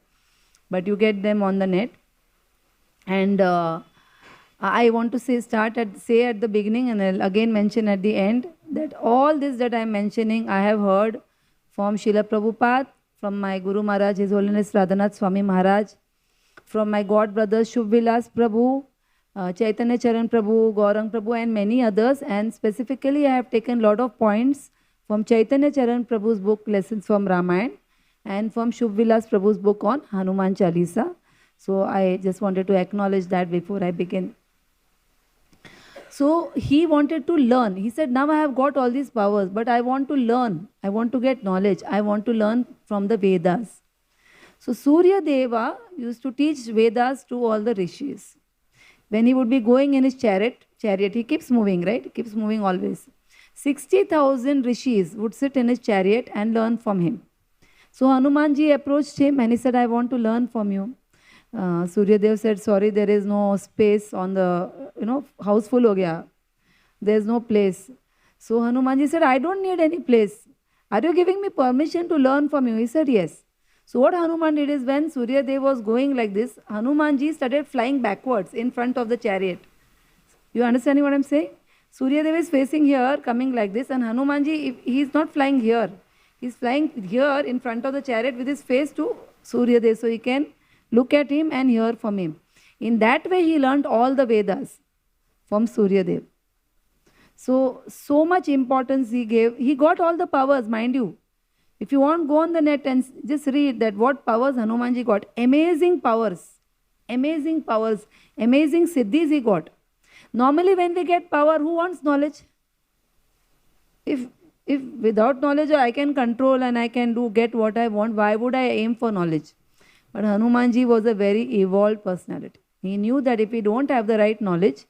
but you get them on the net. And I want to say at the beginning and I'll again mention at the end that all this that I am mentioning, I have heard from Srila Prabhupada, from my Guru Maharaj, His Holiness Radhanath Swami Maharaj, from my God brothers Shubh Vilas Prabhu, Chaitanya Charan Prabhu, Gaurang Prabhu and many others. And specifically I have taken lot of points from Chaitanya Charan Prabhu's book Lessons from Ramayana, and from Shubh Vilas Prabhu's book on Hanuman Chalisa. So I just wanted to acknowledge that before I begin. So he wanted to learn. He said, now I have got all these powers, but I want to learn. I want to get knowledge. I want to learn from the Vedas. So Surya Deva used to teach Vedas to all the rishis. When he would be going in his chariot, he keeps moving, right? He keeps moving always. 60,000 rishis would sit in his chariot and learn from him. So Hanumanji approached him and he said, I want to learn from you. Surya Dev said, sorry, there is no space on the, house full ho gaya. There is no place. So Hanumanji said, I don't need any place. Are you giving me permission to learn from you? He said, yes. So what Hanuman did is when Surya Dev was going like this, Hanumanji started flying backwards in front of the chariot. You understand what I'm saying? Surya Dev is facing here, coming like this, and Hanumanji, he is not flying here. He's flying here in front of the chariot with his face to Surya Dev, so he can look at him and hear from him. In that way, he learned all the Vedas from Surya Dev. So much importance he gave. He got all the powers, mind you. If you want, go on the net and just read that what powers Hanumanji got. Amazing powers. Amazing powers. Amazing siddhis he got. Normally when we get power, who wants knowledge? If without knowledge I can control and I can get what I want, why would I aim for knowledge? But Hanumanji was a very evolved personality. He knew that if we don't have the right knowledge,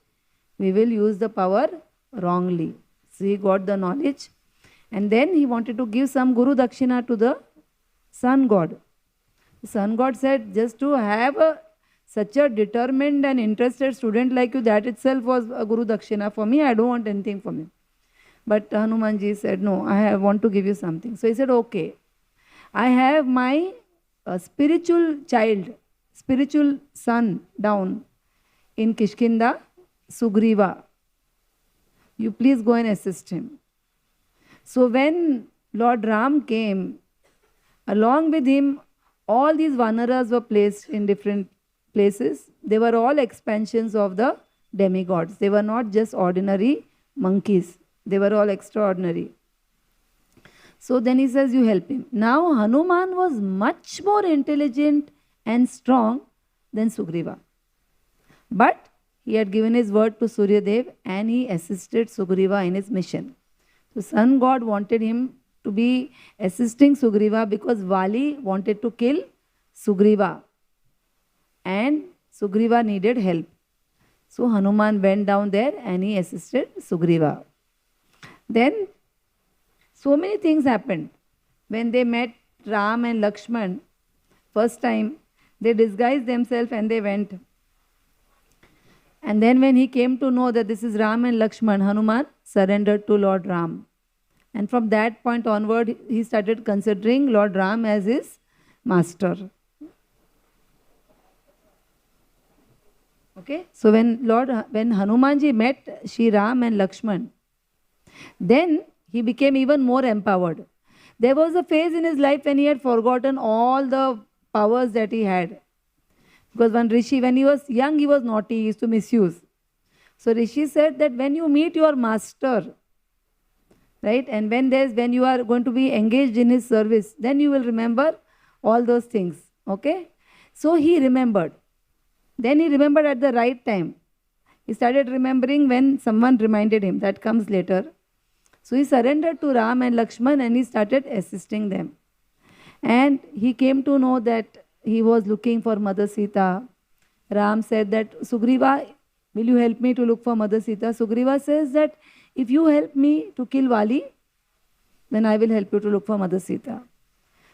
we will use the power wrongly. So he got the knowledge. And then he wanted to give some Guru Dakshina to the Sun God. The Sun God said, just to have such a determined and interested student like you, that itself was a Guru Dakshina for me. I don't want anything from you. But Hanumanji said, no, I want to give you something. So he said, okay, I have my spiritual child, spiritual son down in Kishkinda, Sugriva. You please go and assist him. So when Lord Ram came, along with him, all these Vanaras were placed in different places. They were all expansions of the demigods. They were not just ordinary monkeys. They were all extraordinary. So then he says, you help him. Now Hanuman was much more intelligent and strong than Sugriva. But he had given his word to Surya Dev and he assisted Sugriva in his mission. So Sun God wanted him to be assisting Sugriva because Vali wanted to kill Sugriva. And Sugriva needed help. So Hanuman went down there and he assisted Sugriva. Then so many things happened. When they met Ram and Lakshman, first time, they disguised themselves and they went. And then when he came to know that this is Ram and Lakshman, Hanuman surrendered to Lord Ram. And from that point onward, he started considering Lord Ram as his master. Okay, so when Hanumanji met Shri Ram and Lakshman, then he became even more empowered. There was a phase in his life when he had forgotten all the powers that he had. Because one Rishi, when he was young, he was naughty, he used to misuse. So Rishi said that when you meet your master, right, and when you are going to be engaged in his service, then you will remember all those things. Okay? So he remembered. Then he remembered at the right time. He started remembering when someone reminded him. That comes later. So he surrendered to Ram and Lakshman and he started assisting them. And he came to know that he was looking for Mother Sita. Ram said that, Sugriva, will you help me to look for Mother Sita? Sugriva says that, if you help me to kill Vali, then I will help you to look for Mother Sita.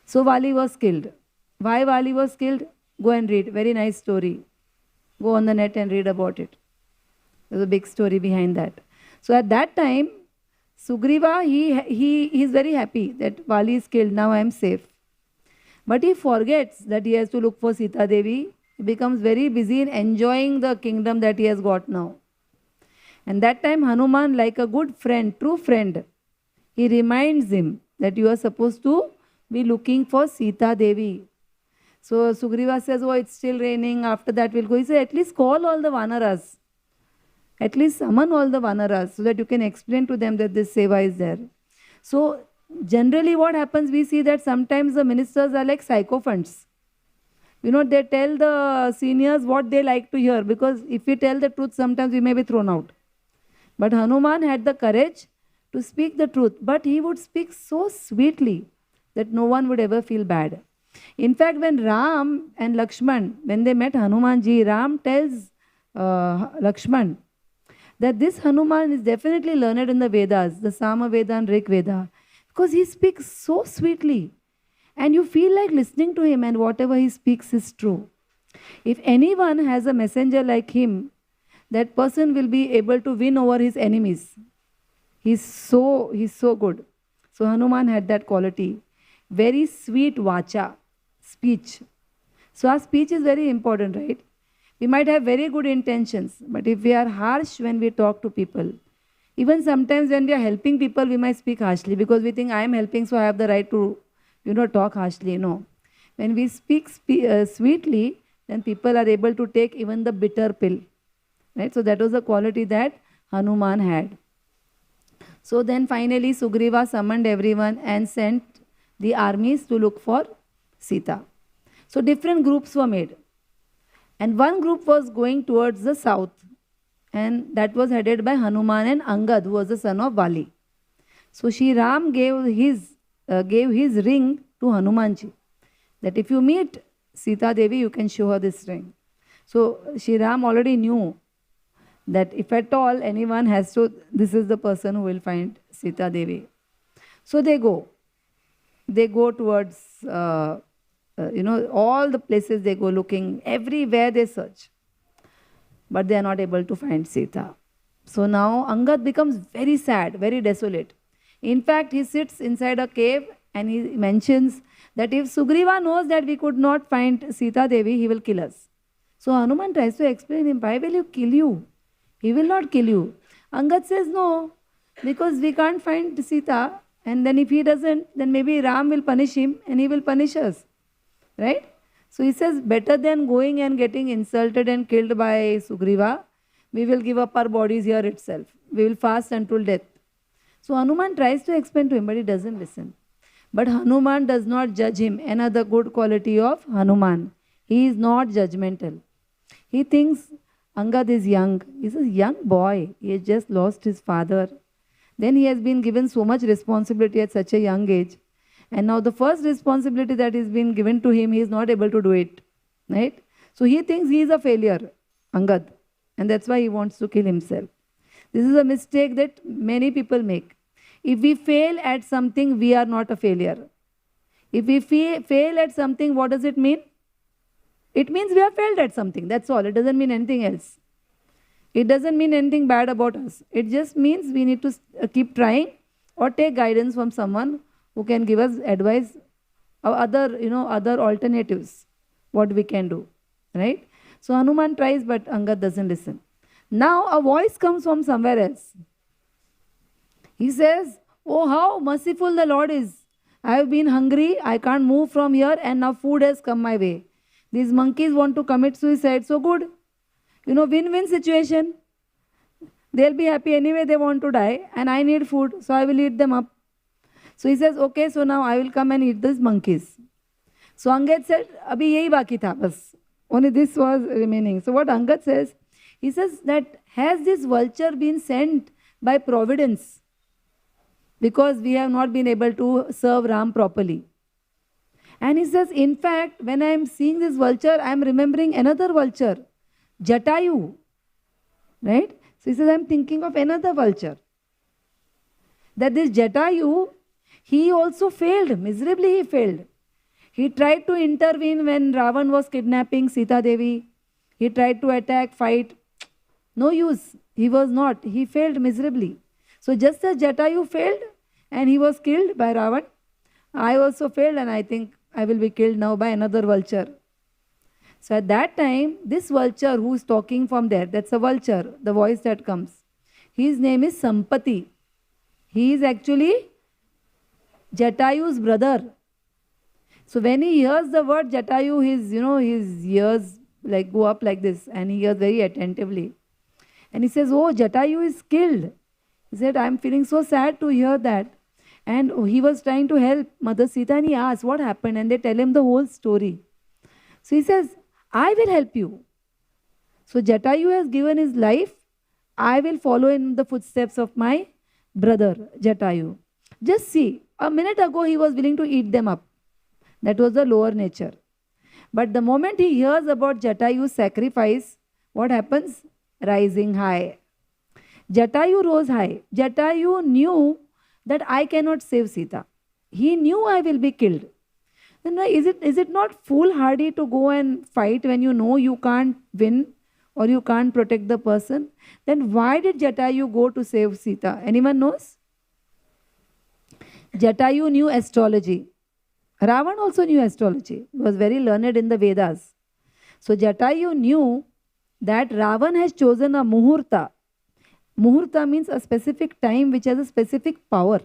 So Vali was killed. Why Vali was killed? Go and read. Very nice story. Go on the net and read about it. There's a big story behind that. So at that time, Sugriva, he is very happy that Vali is killed. Now I am safe. But he forgets that he has to look for Sita Devi. He becomes very busy in enjoying the kingdom that he has got now. And that time Hanuman, like a good friend, true friend, he reminds him that you are supposed to be looking for Sita Devi. So Sugriva says, oh, it's still raining, after that we'll go. He says, at least call all the Vanaras. At least summon all the Vanaras so that you can explain to them that this Seva is there. So generally what happens, we see that sometimes the ministers are like sycophants. They tell the seniors what they like to hear, because if we tell the truth, sometimes we may be thrown out. But Hanuman had the courage to speak the truth, but he would speak so sweetly that no one would ever feel bad. In fact, when Ram and Lakshman, when they met Hanumanji, Ram tells Lakshman that this Hanuman is definitely learned in the Vedas, the Sama Veda and Rig Veda, because he speaks so sweetly. And you feel like listening to him, and whatever he speaks is true. If anyone has a messenger like him, that person will be able to win over his enemies. He's so good. So Hanuman had that quality. Very sweet vacha, speech. So our speech is very important, right? We might have very good intentions, but if we are harsh when we talk to people, even sometimes when we are helping people, we might speak harshly because we think I am helping, so I have the right to, talk harshly. No. When we speak sweetly, then people are able to take even the bitter pill. Right? So that was the quality that Hanuman had. So then finally Sugriva summoned everyone and sent the armies to look for Sita. So different groups were made. And one group was going towards the south. And that was headed by Hanuman and Angad, who was the son of Vali. So Shri Ram gave his ring to Hanumanji, that if you meet Sita Devi, you can show her this ring. So Shri Ram already knew that if at all anyone has to, this is the person who will find Sita Devi. So they go towards, all the places they go looking, everywhere they search. But they are not able to find Sita. So now Angad becomes very sad, very desolate. In fact, he sits inside a cave and he mentions that if Sugriva knows that we could not find Sita Devi, he will kill us. So Hanuman tries to explain him, why will you kill you? He will not kill you. Angad says no, because we can't find Sita, and then if he doesn't, then maybe Ram will punish him and he will punish us. Right? So he says, better than going and getting insulted and killed by Sugriva, we will give up our bodies here itself. We will fast until death. So Hanuman tries to explain to him, but he doesn't listen. But Hanuman does not judge him. Another good quality of Hanuman. He is not judgmental. He thinks Angad is young. He's a young boy. He has just lost his father. Then he has been given so much responsibility at such a young age. And now the first responsibility that is being given to him, he is not able to do it. Right? So he thinks he is a failure, Angad. And that's why he wants to kill himself. This is a mistake that many people make. If we fail at something, we are not a failure. If we fail at something, what does it mean? It means we have failed at something. That's all. It doesn't mean anything else. It doesn't mean anything bad about us. It just means we need to keep trying or take guidance from someone who can give us advice or other alternatives, what we can do. Right? So Hanuman tries, but Angad doesn't listen. Now a voice comes from somewhere else. He says, oh, how merciful the Lord is. I have been hungry, I can't move from here, and now food has come my way. These monkeys want to commit suicide, so good. Win-win situation. They'll be happy anyway, they want to die, and I need food, so I will eat them up. So he says, okay, so now I will come and eat these monkeys. So Angad said, abhi yahi baki tha, bas. Only this was remaining. So what Angad says, he says that, has this vulture been sent by providence? Because we have not been able to serve Ram properly. And he says, in fact, when I am seeing this vulture, I am remembering another vulture, Jatayu. Right? So he says, I am thinking of another vulture. That this Jatayu, he also failed. Miserably he failed. He tried to intervene when Ravan was kidnapping Sita Devi. He tried to attack, fight. No use. He was not. He failed miserably. So just as Jatayu failed and he was killed by Ravan, I also failed and I think I will be killed now by another vulture. So at that time, this vulture who is talking from there, that's a vulture, the voice that comes. His name is Sampati. He is actually Jatayu's brother. So when he hears the word Jatayu, his ears go up like this and he hears very attentively. And he says, oh, Jatayu is killed. He said, I am feeling so sad to hear that. And he was trying to help Mother Sita, and he asked what happened, and they tell him the whole story. So he says, I will help you. So Jatayu has given his life. I will follow in the footsteps of my brother Jatayu. Just see, a minute ago he was willing to eat them up. That was the lower nature. But the moment he hears about Jatayu's sacrifice, what happens? Rising high. Jatayu rose high. Jatayu knew that I cannot save Sita. He knew I will be killed. Then is it not foolhardy to go and fight when you know you can't win or you can't protect the person? Then why did Jatayu go to save Sita? Anyone knows? Jatayu knew astrology. Ravan also knew astrology. He was very learned in the Vedas. So Jatayu knew that Ravan has chosen a muhurta. Muhurta means a specific time which has a specific power.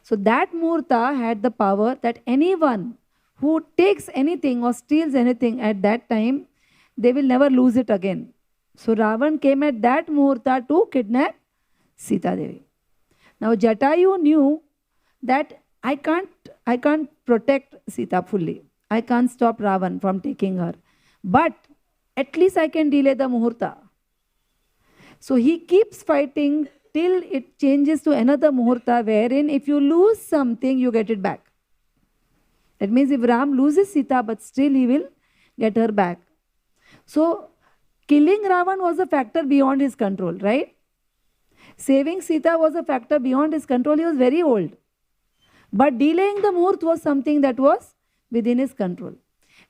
So that muhurta had the power that anyone who takes anything or steals anything at that time, they will never lose it again. So Ravan came at that muhurta to kidnap Sita Devi. Now Jatayu knew that I can't protect Sita fully. I can't stop Ravan from taking her. But at least I can delay the muhurta. So he keeps fighting till it changes to another muhurta wherein if you lose something, you get it back. That means if Ram loses Sita, but still he will get her back. So killing Ravan was a factor beyond his control, right? Saving Sita was a factor beyond his control. He was very old. But delaying the muhurt was something that was within his control.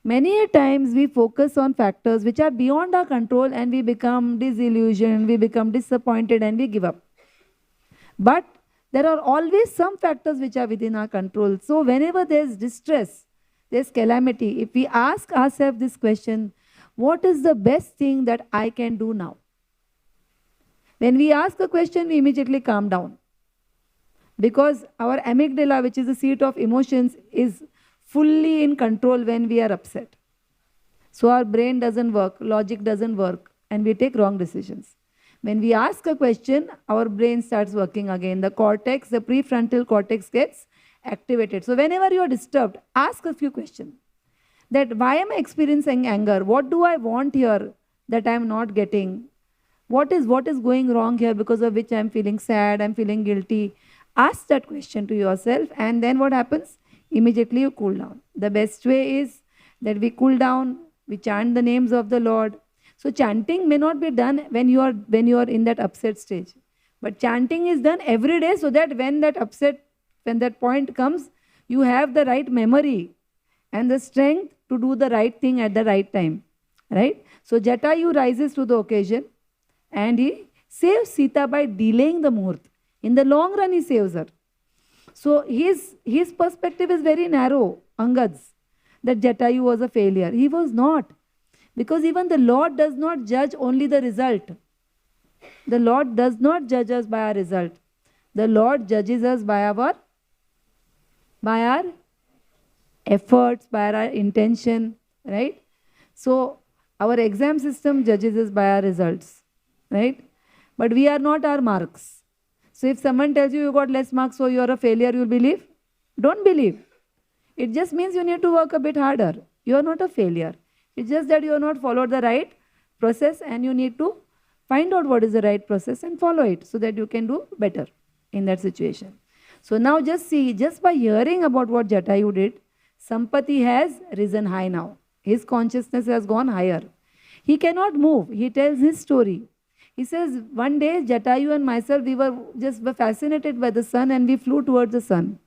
Many a times we focus on factors which are beyond our control and we become disillusioned, we become disappointed and we give up. But there are always some factors which are within our control. So whenever there's distress, there's calamity, if we ask ourselves this question, what is the best thing that I can do now? When we ask a question, we immediately calm down. Because our amygdala, which is the seat of emotions, is fully in control when we are upset. So our brain doesn't work, logic doesn't work, and we take wrong decisions. When we ask a question, our brain starts working again. The cortex, the prefrontal cortex gets activated. So whenever you are disturbed, ask a few questions. That why am I experiencing anger? What do I want here that I am not getting? What is going wrong here because of which I am feeling sad, I am feeling guilty? Ask that question to yourself, and then what happens? Immediately you cool down. The best way is that we cool down, we chant the names of the Lord. So chanting may not be done when you are in that upset stage. But chanting is done every day so that when that point comes, you have the right memory and the strength to do the right thing at the right time. Right? So Jatayu rises to the occasion and he saves Sita by delaying the muhurt. In the long run, he saves her. So his perspective is very narrow, Angad's, that Jatayu was a failure. He was not. Because even the Lord does not judge only the result. The Lord does not judge us by our result. The Lord judges us by our efforts, by our intention, right? So our exam system judges us by our results, right? But we are not our marks. So if someone tells you got less marks, so you are a failure, you'll believe? Don't believe. It just means you need to work a bit harder. You are not a failure. It's just that you have not followed the right process and you need to find out what is the right process and follow it so that you can do better in that situation. So now just see, just by hearing about what Jatayu did, Sampati has risen high now. His consciousness has gone higher. He cannot move. He tells his story. He says, one day Jatayu and myself, we were fascinated by the sun and we flew towards the sun.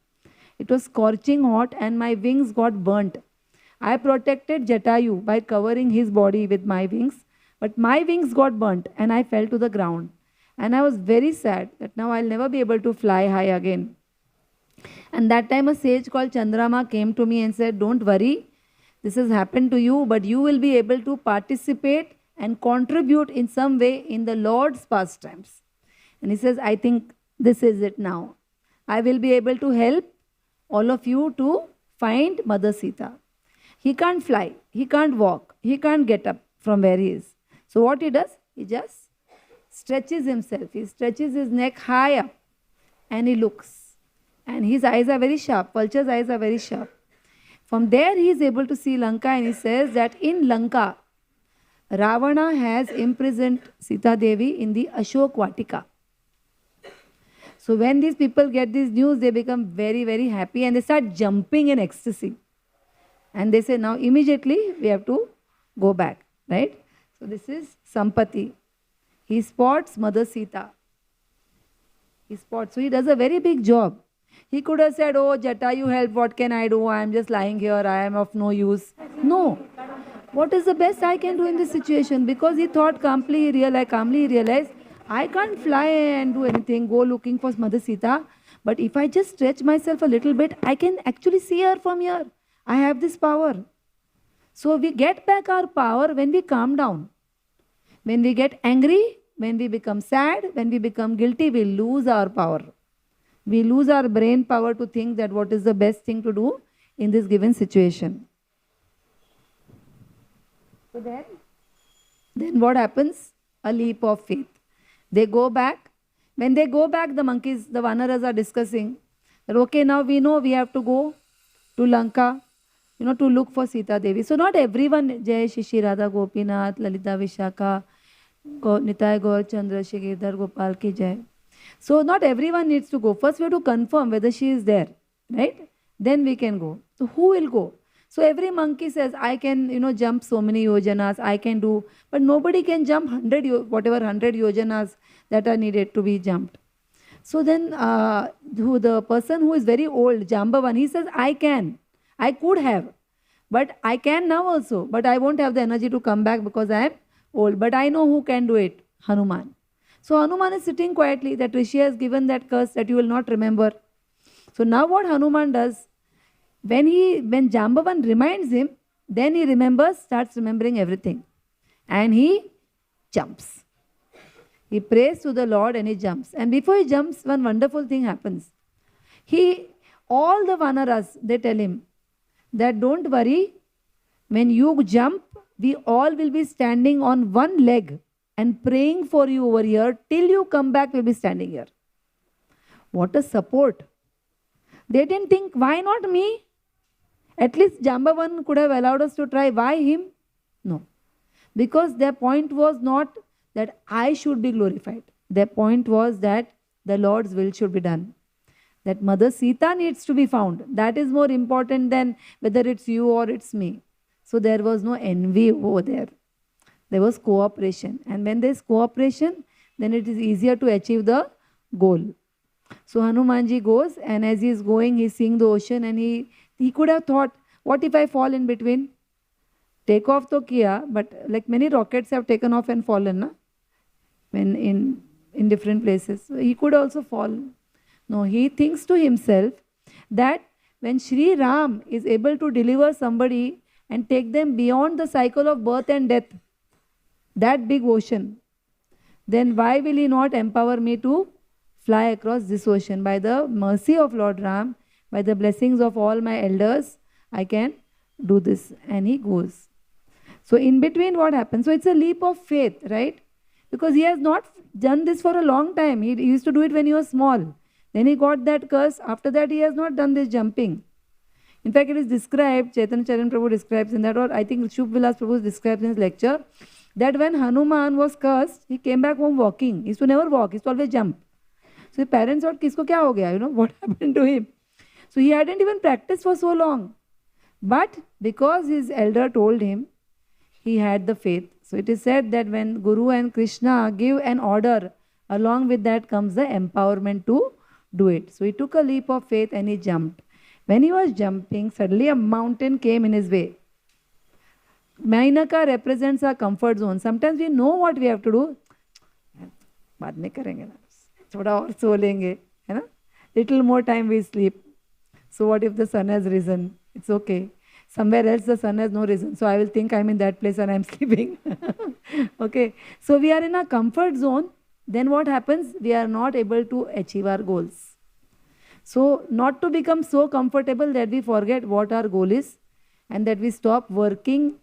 It was scorching hot and my wings got burnt. I protected Jatayu by covering his body with my wings, but my wings got burnt and I fell to the ground. And I was very sad that now I'll never be able to fly high again. And that time a sage called Chandrama came to me and said, don't worry, this has happened to you, but you will be able to participate and contribute in some way in the Lord's pastimes. And he says, I think this is it now. I will be able to help all of you to find Mother Sita. He can't fly, he can't walk, he can't get up from where he is. So what he does? He just stretches himself. He stretches his neck high up and he looks. And his eyes are very sharp. Vulture's eyes are very sharp. From there he is able to see Lanka, and he says that in Lanka, Ravana has imprisoned Sita Devi in the Ashok Vatika. So when these people get this news, they become very, very happy and they start jumping in ecstasy. And they say, now immediately we have to go back, right? So this is Sampati. He spots Mother Sita. He spots. So he does a very big job. He could have said, oh, Jata, you help. What can I do? I am just lying here. I am of no use. No. What is the best I can do in this situation? Because he thought calmly, he realized, I can't fly and do anything, go looking for Mother Sita. But if I just stretch myself a little bit, I can actually see her from here. I have this power. So we get back our power when we calm down. When we get angry, when we become sad, when we become guilty, we lose our power. We lose our brain power to think that what is the best thing to do in this given situation. So then what happens? A leap of faith. They go back. When they go back, the monkeys, the Vanaras are discussing that, okay, now we know we have to go to Lanka, to look for Sita Devi. So not everyone, Jai Shishi Radha Gopinath, Lalita Vishaka, Nitai Gaur Chandra Shigedhar Gopal Ki Jai. So not everyone needs to go. First we have to confirm whether she is there, right? Then we can go. So who will go? So every monkey says, I can, jump so many yojanas, I can do, but nobody can jump 100 yojanas that are needed to be jumped. So then the person who is very old, Jambavan, he says, I can. I could have, but I can now also, but I won't have the energy to come back because I am old. But I know who can do it, Hanuman. So Hanuman is sitting quietly, that Rishi has given that curse that you will not remember. So now what Hanuman does, when Jambavan reminds him, then he starts remembering everything. And he jumps. He prays to the Lord and he jumps. And before he jumps, one wonderful thing happens. All the Vanaras, they tell him that don't worry, when you jump, we all will be standing on one leg and praying for you over here. Till you come back, we'll be standing here. What a support. They didn't think, why not me? At least Jambavan could have allowed us to try. Why him? No. Because their point was not that I should be glorified. Their point was that the Lord's will should be done. That Mother Sita needs to be found. That is more important than whether it's you or it's me. So there was no envy over there. There was cooperation. And when there is cooperation, then it is easier to achieve the goal. So Hanumanji goes, and as he is going, he is seeing the ocean, and he could have thought, what if I fall in between? Take off to kiya, but like many rockets have taken off and fallen, na? When in different places. So he could also fall. No, he thinks to himself that when Sri Ram is able to deliver somebody and take them beyond the cycle of birth and death, that big ocean, then why will he not empower me to fly across this ocean? By the mercy of Lord Ram, by the blessings of all my elders, I can do this. And he goes. So in between what happens? So it's a leap of faith, right? Because he has not done this for a long time. He used to do it when he was small. Then he got that curse. After that, he has not done this jumping. In fact, it is described, Chaitanya Charan Prabhu describes in that, or I think Shubh Vilas Prabhu describes in his lecture, that when Hanuman was cursed, he came back home walking. He used to never walk, he used to always jump. So his parents thought, kisko kya ho gaya? What happened to him? So he hadn't even practiced for so long. But because his elder told him, he had the faith. So it is said that when Guru and Krishna give an order, along with that comes the empowerment to do it. So he took a leap of faith and he jumped. When he was jumping, suddenly a mountain came in his way. Mainaka represents our comfort zone. Sometimes we know what we have to do. बाद में करेंगे ना, थोड़ा और सो लेंगे, है ना? Little more time we sleep. So what if the sun has risen? It's okay. Somewhere else the sun has no risen. So I will think I'm in that place and I'm sleeping. Okay. So we are in a comfort zone. Then what happens? We are not able to achieve our goals. So not to become so comfortable that we forget what our goal is and that we stop working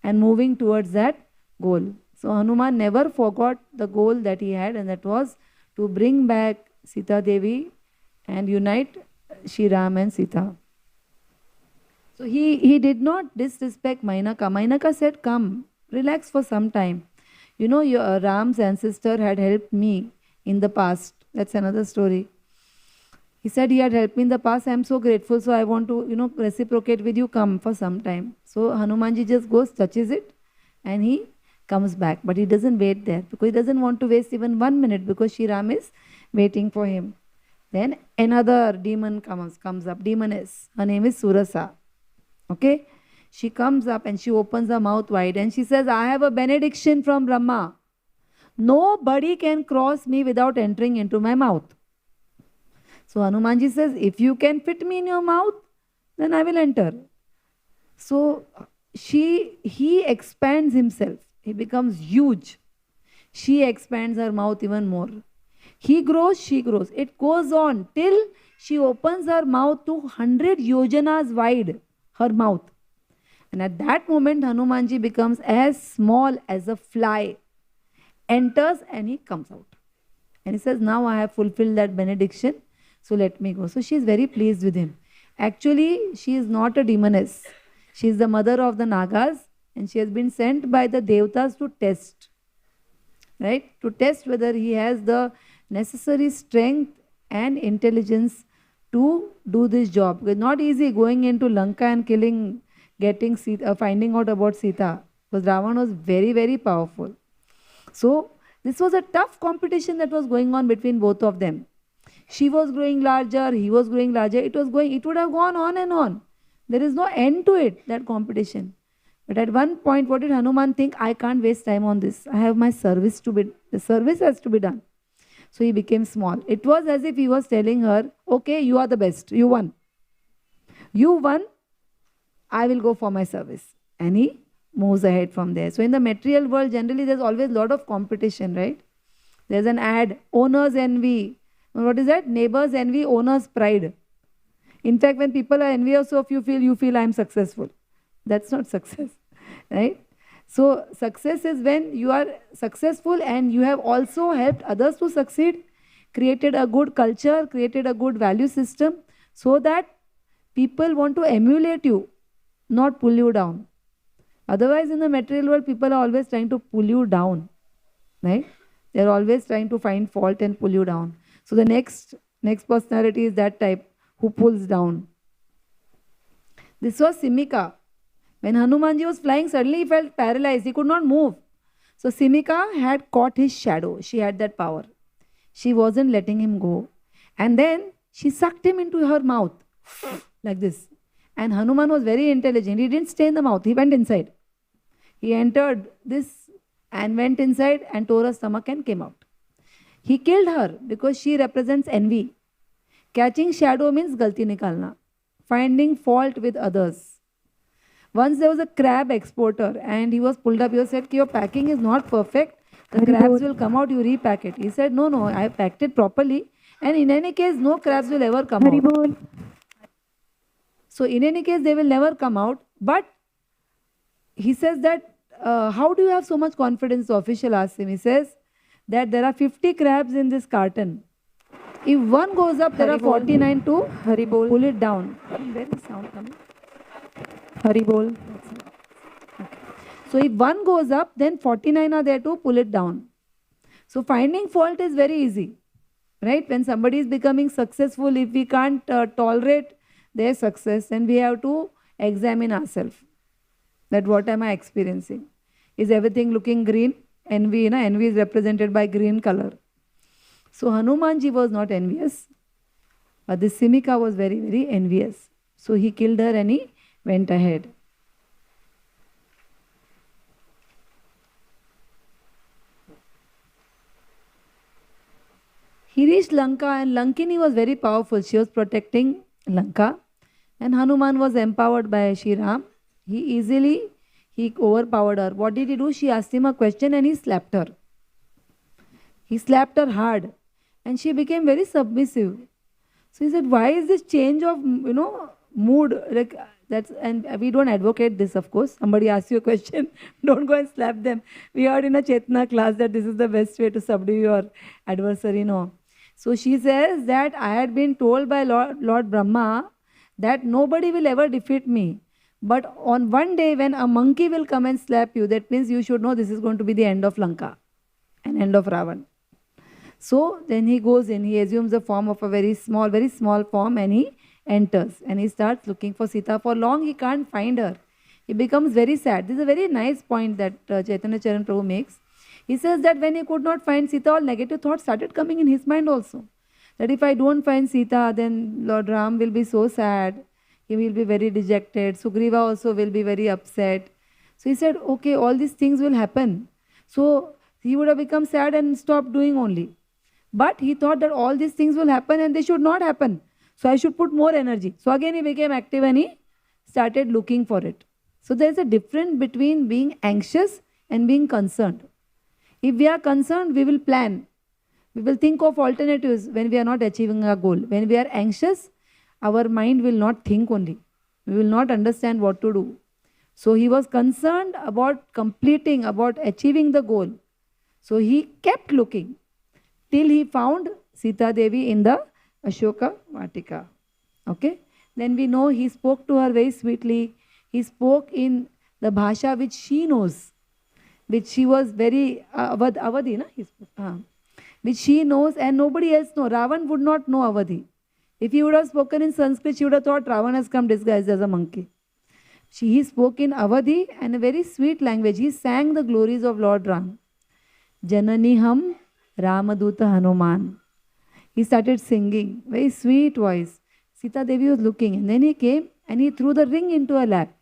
and moving towards that goal. So Hanuman never forgot the goal that he had, and that was to bring back Sita Devi and unite Shri Ram and Sita. So he did not disrespect Mainaka. Mainaka said, come, relax for some time. You know, your Ram's ancestor had helped me in the past. That's another story. He said he had helped me in the past. I am so grateful. So I want to, reciprocate with you. Come for some time. So Hanumanji just goes, touches it, and he comes back. But he doesn't wait there because he doesn't want to waste even 1 minute because Shri Ram is waiting for him. Then another demon comes up. Demoness. Her name is Surasa. Okay? She comes up and she opens her mouth wide and she says, I have a benediction from Brahma. Nobody can cross me without entering into my mouth. So Hanumanji says, if you can fit me in your mouth, then I will enter. So he expands himself. He becomes huge. She expands her mouth even more. He grows, she grows. It goes on till she opens her mouth to 100 yojanas wide, her mouth. And at that moment, Hanumanji becomes as small as a fly, enters and he comes out. And he says, now I have fulfilled that benediction, so let me go. So she is very pleased with him. Actually, she is not a demoness. She is the mother of the Nagas and she has been sent by the Devatas to test. Right? To test whether he has the necessary strength and intelligence to do this job. It's not easy going into Lanka and getting Sita, finding out about Sita. Because Ravana was very, very powerful. So this was a tough competition that was going on between both of them. She was growing larger, he was growing larger. It would have gone on and on. There is no end to it, that competition. But at one point, what did Hanuman think? I can't waste time on this. I have my service to be, the service has to be done. So he became small. It was as if he was telling her, okay, you are the best. You won. You won. I will go for my service. And he moves ahead from there. So in the material world, generally there's always a lot of competition, right? There's an ad, owner's envy. What is that? Neighbor's envy, owner's pride. In fact, when people are envious of you feel I'm successful. That's not success, right? So success is when you are successful and you have also helped others to succeed, created a good culture, created a good value system so that people want to emulate you, not pull you down. Otherwise, in the material world, people are always trying to pull you down, right? They're always trying to find fault and pull you down. So the next personality is that type who pulls down. This was Simika. When Hanumanji was flying, suddenly he felt paralyzed. He could not move. So Simika had caught his shadow. She had that power. She wasn't letting him go. And then she sucked him into her mouth like this. And Hanuman was very intelligent. He didn't stay in the mouth. He went inside. He entered this and went inside and tore her stomach and came out. He killed her because she represents envy. Catching shadow means galti nikalna. Finding fault with others. Once there was a crab exporter and he was pulled up. He said, your packing is not perfect. The crabs will come out, you repack it. He said, no, I packed it properly. And in any case, no crabs will ever come out. So in any case, they will never come out. But he says that, how do you have so much confidence? The official asks him. He says that there are 50 crabs in this carton. If one goes up, there are 49 to pull it down. Where is sound coming? Haribol. Okay. So if one goes up, then 49 are there to pull it down. So finding fault is very easy, right? When somebody is becoming successful, if we can't tolerate their success, then we have to examine ourselves. That what am I experiencing? Is everything looking green? Envy, envy is represented by green color. So Hanumanji was not envious, but this Simika was very, very envious. So he killed her and he went ahead. He reached Lanka and Lankini was very powerful. She was protecting Lanka and Hanuman was empowered by Shri Ram. He overpowered her. What did he do? She asked him a question and he slapped her. He slapped her hard and she became very submissive. So he said, why is this change of, mood? Like and we don't advocate this, of course. Somebody asks you a question, don't go and slap them. We heard in a Chetana class that this is the best way to subdue your adversary. No. So she says that I had been told by Lord Brahma that nobody will ever defeat me. But on one day when a monkey will come and slap you, that means you should know this is going to be the end of Lanka and end of Ravan. So then he goes in, he assumes the form of a very small form, and he enters and he starts looking for Sita. For long he can't find her. He becomes very sad. This is a very nice point that Chaitanya Charan Prabhu makes. He says that when he could not find Sita, all negative thoughts started coming in his mind also. That if I don't find Sita, then Lord Ram will be so sad. He will be very dejected. Sugriva also will be very upset. So he said, okay, all these things will happen. So he would have become sad and stopped doing only. But he thought that all these things will happen and they should not happen. So I should put more energy. So again he became active and he started looking for it. So there is a difference between being anxious and being concerned. If we are concerned, we will plan. We will think of alternatives when we are not achieving our goal. When we are anxious, our mind will not think only. We will not understand what to do. So he was concerned about completing, about achieving the goal. So he kept looking till he found Sita Devi in the Ashoka Vatika. Okay? Then we know he spoke to her very sweetly. He spoke in the bhasha which she knows, which she was very Avadhi, na? He spoke, which she knows and nobody else knows. Ravan would not know Avadhi. If he would have spoken in Sanskrit, she would have thought Ravan has come disguised as a monkey. He spoke in Avadhi and a very sweet language. He sang the glories of Lord Ram. Janani Ham Ramaduta Hanuman. He started singing, very sweet voice. Sita Devi was looking, and then he came and he threw the ring into her lap.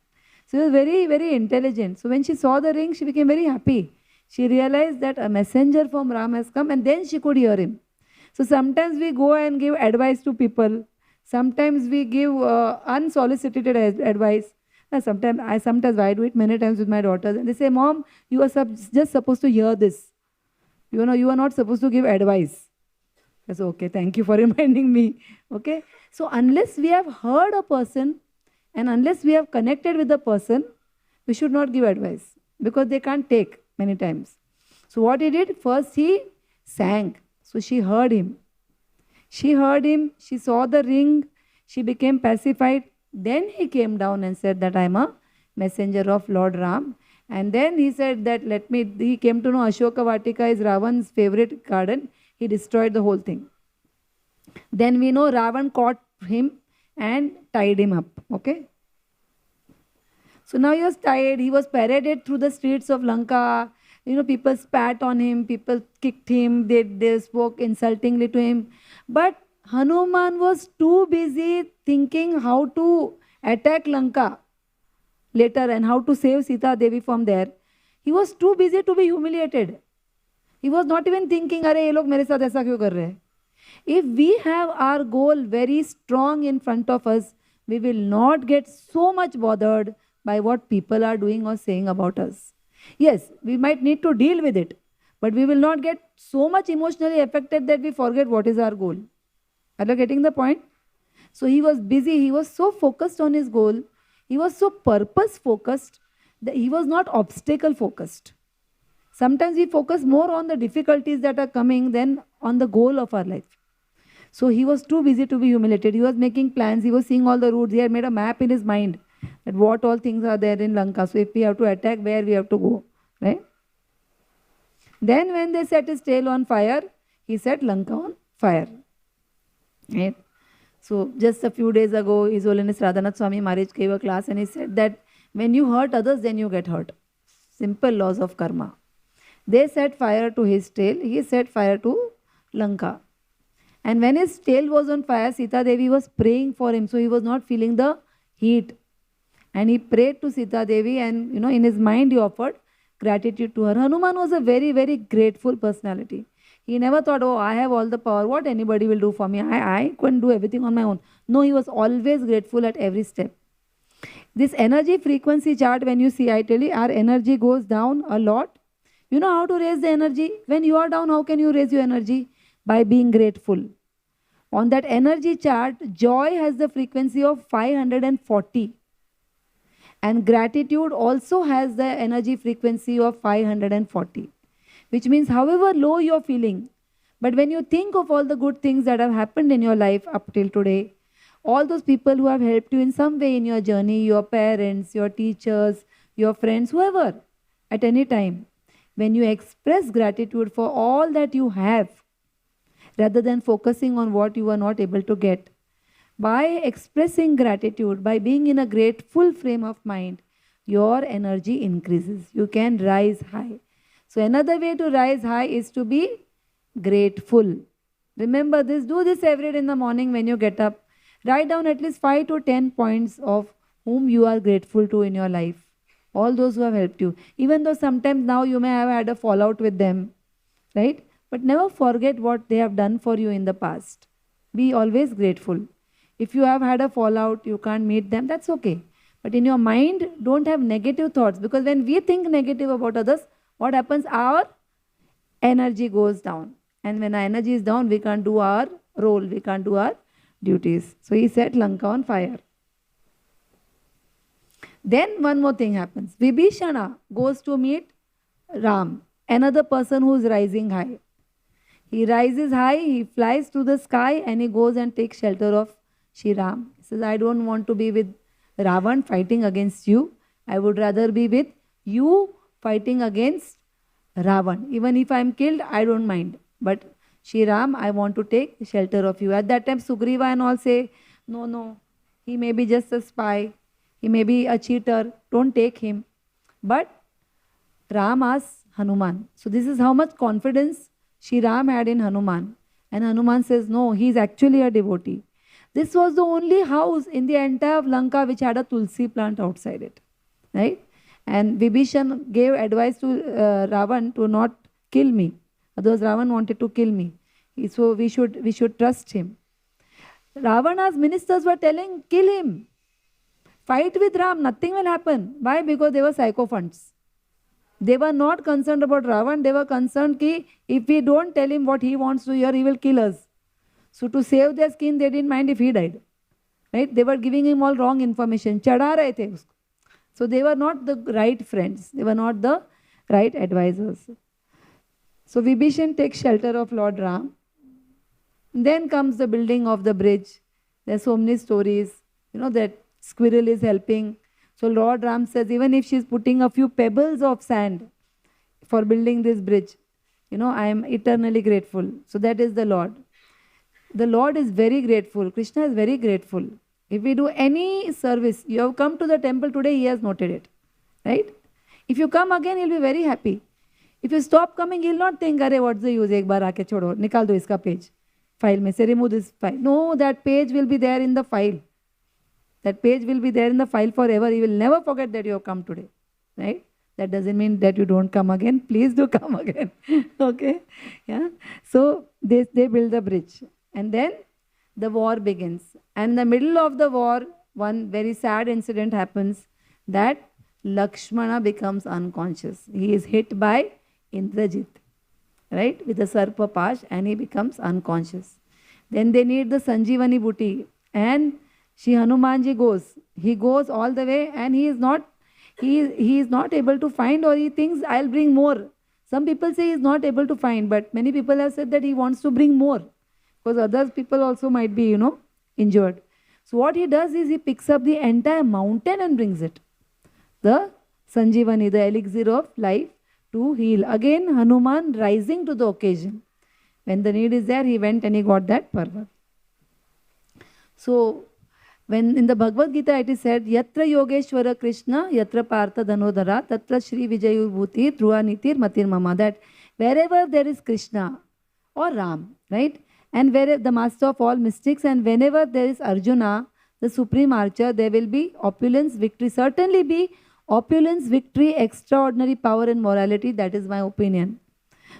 So he was very, very intelligent. So when she saw the ring, she became very happy. She realized that a messenger from Ram has come, and then she could hear him. So sometimes we go and give advice to people. Sometimes we give unsolicited advice. Sometimes I do it many times with my daughters, and they say, "Mom, you are just supposed to hear this. You know, you are not supposed to give advice." I say, "Okay, thank you for reminding me." Okay. So unless we have heard a person and unless we have connected with the person, we should not give advice because they can't take many times. So what he did, first he sang. So she heard him. She heard him. She saw the ring. She became pacified. Then he came down and said that I am a messenger of Lord Ram. And then he said that he came to know Ashoka Vatika is Ravan's favorite garden. He destroyed the whole thing. Then we know Ravan caught him and tied him up. Okay. So now he was tied. He was paraded through the streets of Lanka. You know, people spat on him. People kicked him. They spoke insultingly to him. But Hanuman was too busy thinking how to attack Lanka later and how to save Sita Devi from there. He was too busy to be humiliated. He was not even thinking, "Arey, ye log mere saath aisa kyun kar rahe?" If we have our goal very strong in front of us, we will not get so much bothered by what people are doing or saying about us. Yes, we might need to deal with it, but we will not get so much emotionally affected that we forget what is our goal. Are you getting the point? So he was busy. He was so focused on his goal. He was so purpose focused that he was not obstacle focused. Sometimes we focus more on the difficulties that are coming than on the goal of our life. So he was too busy to be humiliated. He was making plans. He was seeing all the routes. He had made a map in his mind that what all things are there in Lanka. So if we have to attack, where we have to go, right? Then when they set his tail on fire, he set Lanka on fire. Right? So just a few days ago, His Holiness Radhanath Swami Maharaj gave a class and he said that when you hurt others, then you get hurt. Simple laws of karma. They set fire to his tail. He set fire to Lanka. And when his tail was on fire, Sita Devi was praying for him. So he was not feeling the heat. And he prayed to Sita Devi and, you know, in his mind he offered gratitude to her. Hanuman was a very, very grateful personality. He never thought, "Oh, I have all the power. What anybody will do for me? I couldn't do everything on my own." No, he was always grateful at every step. This energy frequency chart, when you see, I tell you, our energy goes down a lot. You know how to raise the energy? When you are down, how can you raise your energy? By being grateful. On that energy chart, joy has the frequency of 540. And gratitude also has the energy frequency of 540. Which means however low you're feeling, But when you think of all the good things that have happened in your life up till today, all those people who have helped you in some way in your journey, your parents, your teachers, your friends, whoever, at any time, when you express gratitude for all that you have, rather than focusing on what you are not able to get, by expressing gratitude, by being in a grateful frame of mind, your energy increases. You can rise high. So, another way to rise high is to be grateful. Remember this, do this every day in the morning when you get up. Write down at least 5 to 10 points of whom you are grateful to in your life. All those who have helped you. Even though sometimes now you may have had a fallout with them, right? But never forget what they have done for you in the past. Be always grateful. If you have had a fallout, you can't meet them, that's okay. But in your mind, don't have negative thoughts, because when we think negative about others, what happens? Our energy goes down. And when our energy is down, we can't do our role, we can't do our duties. So he set Lanka on fire. Then one more thing happens. Vibhishana goes to meet Ram, another person who is rising high. He rises high, he flies to the sky, and he goes and takes shelter of Shri Ram. He says, I don't want to be with Ravan fighting against you. I would rather be with you fighting against Ravan. Even if I am killed, I don't mind. But Shri Ram, I want to take shelter of you. At that time, Sugriva and all say, no, he may be just a spy. He may be a cheater. Don't take him. But Ram asks Hanuman. So this is how much confidence Shri Ram had in Hanuman. And Hanuman says, no, he is actually a devotee. This was the only house in the entire Lanka which had a tulsi plant outside it. Right? And Vibhishan gave advice to Ravan to not kill me. Otherwise Ravan wanted to kill me. So we should trust him. Ravana's ministers were telling, kill him. Fight with Ram, nothing will happen. Why? Because they were sycophants. They were not concerned about Ravan. They were concerned that if we don't tell him what he wants to hear, he will kill us. So to save their skin, they didn't mind if he died. Right? They were giving him all wrong information. Chada rahe the usko. So they were not the right friends. They were not the right advisors. So Vibhishan takes shelter of Lord Ram. Then comes the building of the bridge. There are so many stories. That squirrel is helping. So Lord Ram says, even if she is putting a few pebbles of sand for building this bridge, I am eternally grateful. So that is the Lord. The Lord is very grateful. Krishna is very grateful. If we do any service, you have come to the temple today, he has noted it. Right? If you come again, he'll be very happy. If you stop coming, he'll not think, Arey, what's the use? Ek baar aake chodo, nikal do iska page. File mein se remove this file. No, that page will be there in the file. That page will be there in the file forever. He will never forget that you have come today. Right? That doesn't mean that you don't come again. Please do come again. Okay? Yeah. So they build the bridge. And then the war begins. And in the middle of the war, one very sad incident happens, that Lakshmana becomes unconscious. He is hit by Indrajit, right, with a Sarpa Pash, and he becomes unconscious. Then they need the Sanjeevani Booty, and Shri Hanumanji goes. He goes all the way, and he is not able to find, or he thinks, I'll bring more. Some people say he is not able to find, but many people have said that he wants to bring more, because other people also might be, injured. So what he does is he picks up the entire mountain and brings it. The Sanjeevani, the elixir of life, to heal. Again, Hanuman rising to the occasion. When the need is there, he went and he got that Parvat. So, when in the Bhagavad Gita it is said, Yatra Yogeshwara Krishna, Yatra Partha Dhanodhara, Tatra Shri Vijayubhuti, Dhruva Nitir Matir Mama. That wherever there is Krishna or Ram, right? And where the master of all mystics, and whenever there is Arjuna, the supreme archer, there will be opulence, victory. Certainly be opulence, victory, extraordinary power and morality. That is my opinion.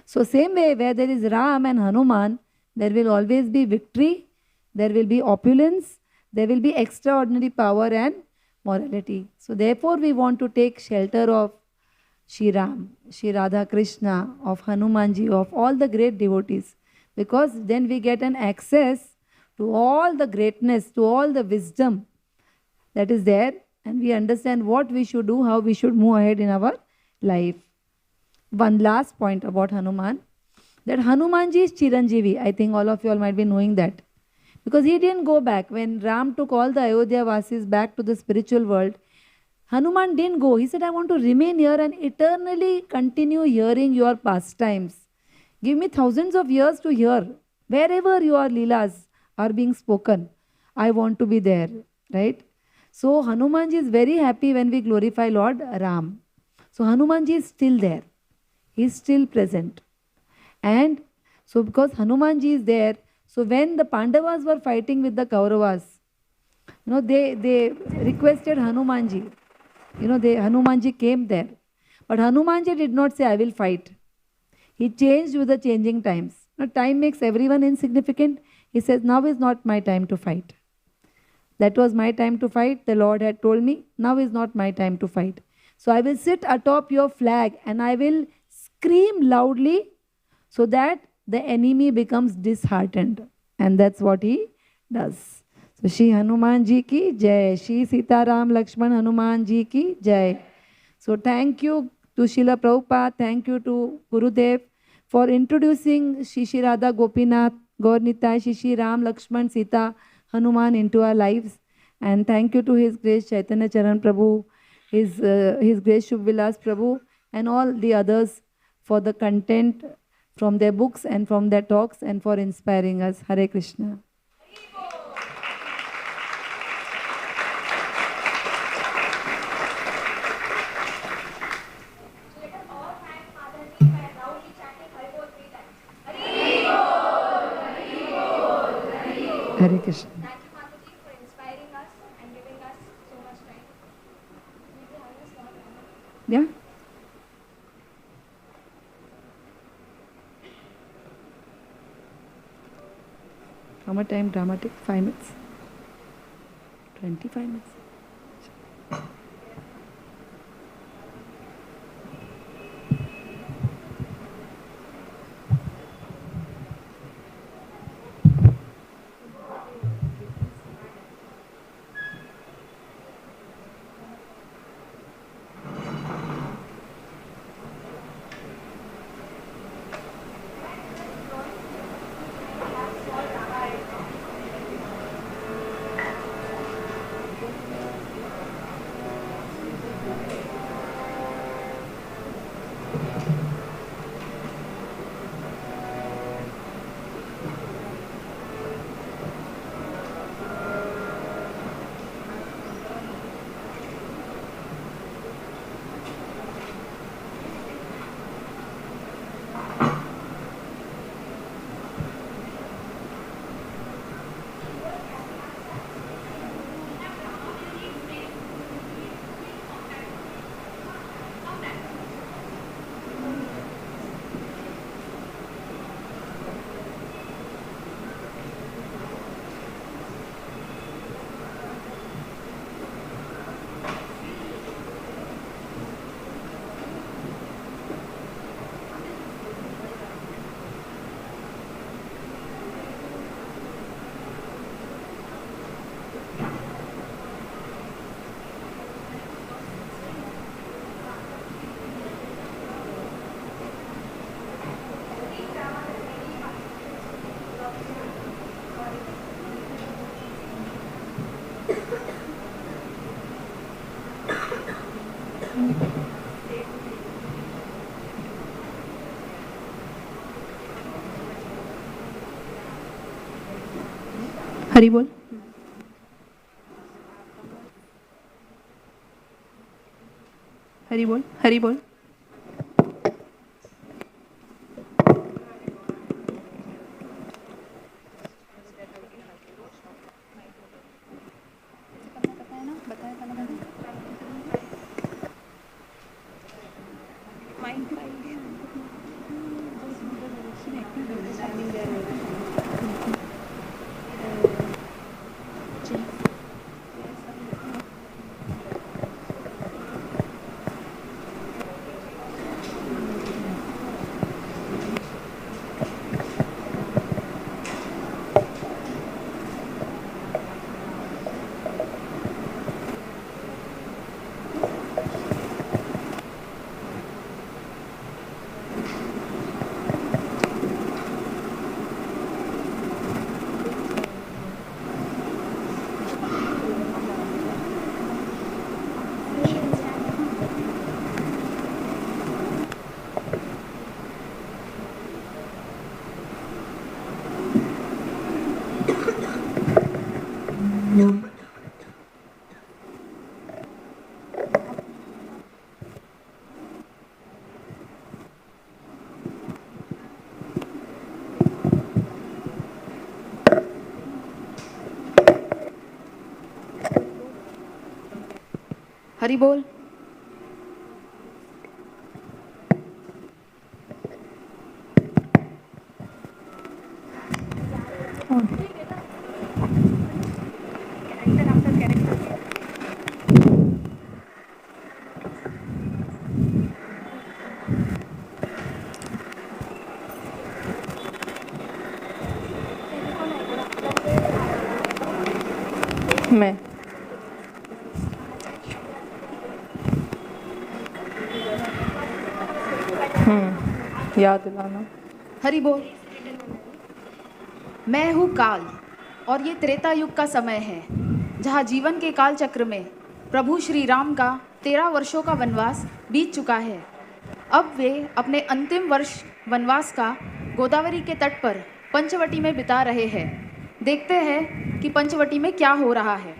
So same way, where there is Ram and Hanuman, there will always be victory, there will be opulence, there will be extraordinary power and morality. So therefore we want to take shelter of Shri Ram, Shri Radha Krishna, of Hanumanji, of all the great devotees. Because then we get an access to all the greatness, to all the wisdom that is there, and we understand what we should do, how we should move ahead in our life. One last point about Hanuman. that Hanumanji is Chiranjeevi. I think all of you all might be knowing that. Because he didn't go back. When Ram took all the Ayodhya Vasis back to the spiritual world, Hanuman didn't go. He said, I want to remain here and eternally continue hearing your pastimes. Give me thousands of years to hear. Wherever your Leelas are being spoken, I want to be there. Right? So Hanumanji is very happy when we glorify Lord Ram. So Hanumanji is still there. He is still present. And so because Hanumanji is there, so when the Pandavas were fighting with the Kauravas, they requested Hanumanji. Hanumanji came there. But Hanumanji did not say, I will fight. He changed with the changing times. Now, time makes everyone insignificant. He says, now is not my time to fight. That was my time to fight. The Lord had told me, now is not my time to fight. So I will sit atop your flag and I will scream loudly so that the enemy becomes disheartened. And that's what he does. So Shri Hanuman Ji ki Jai. Shri Sita Ram Lakshman Hanuman Ji ki Jai. So thank you to Srila Prabhupada. Thank you to Gurudev for introducing Shri Radha Gopinath, Gaur Nitai, Shri Ram Lakshman Sita Hanuman into our lives. And thank you to His Grace Chaitanya Charan Prabhu, His Grace Shubh Vilas Prabhu, and all the others for the content from their books and from their talks and for inspiring us. Hare Krishna. Hare Krishna. Thank you, Mataji, for inspiring us and giving us so much time. Yeah. How much time dramatic? 5 minutes? 25 minutes? Hari बोल हरि बोल हरि बोल हरि बोल। मैं याद दिलाना। हरि बोल। मैं हूँ काल और ये त्रेता युग का समय है, जहाँ जीवन के काल चक्र में प्रभु श्री राम का 13 वर्षों का वनवास बीत चुका है। अब वे अपने अंतिम वर्ष वनवास का गोदावरी के तट पर पंचवटी में बिता रहे हैं। देखते हैं कि पंचवटी में क्या हो रहा है।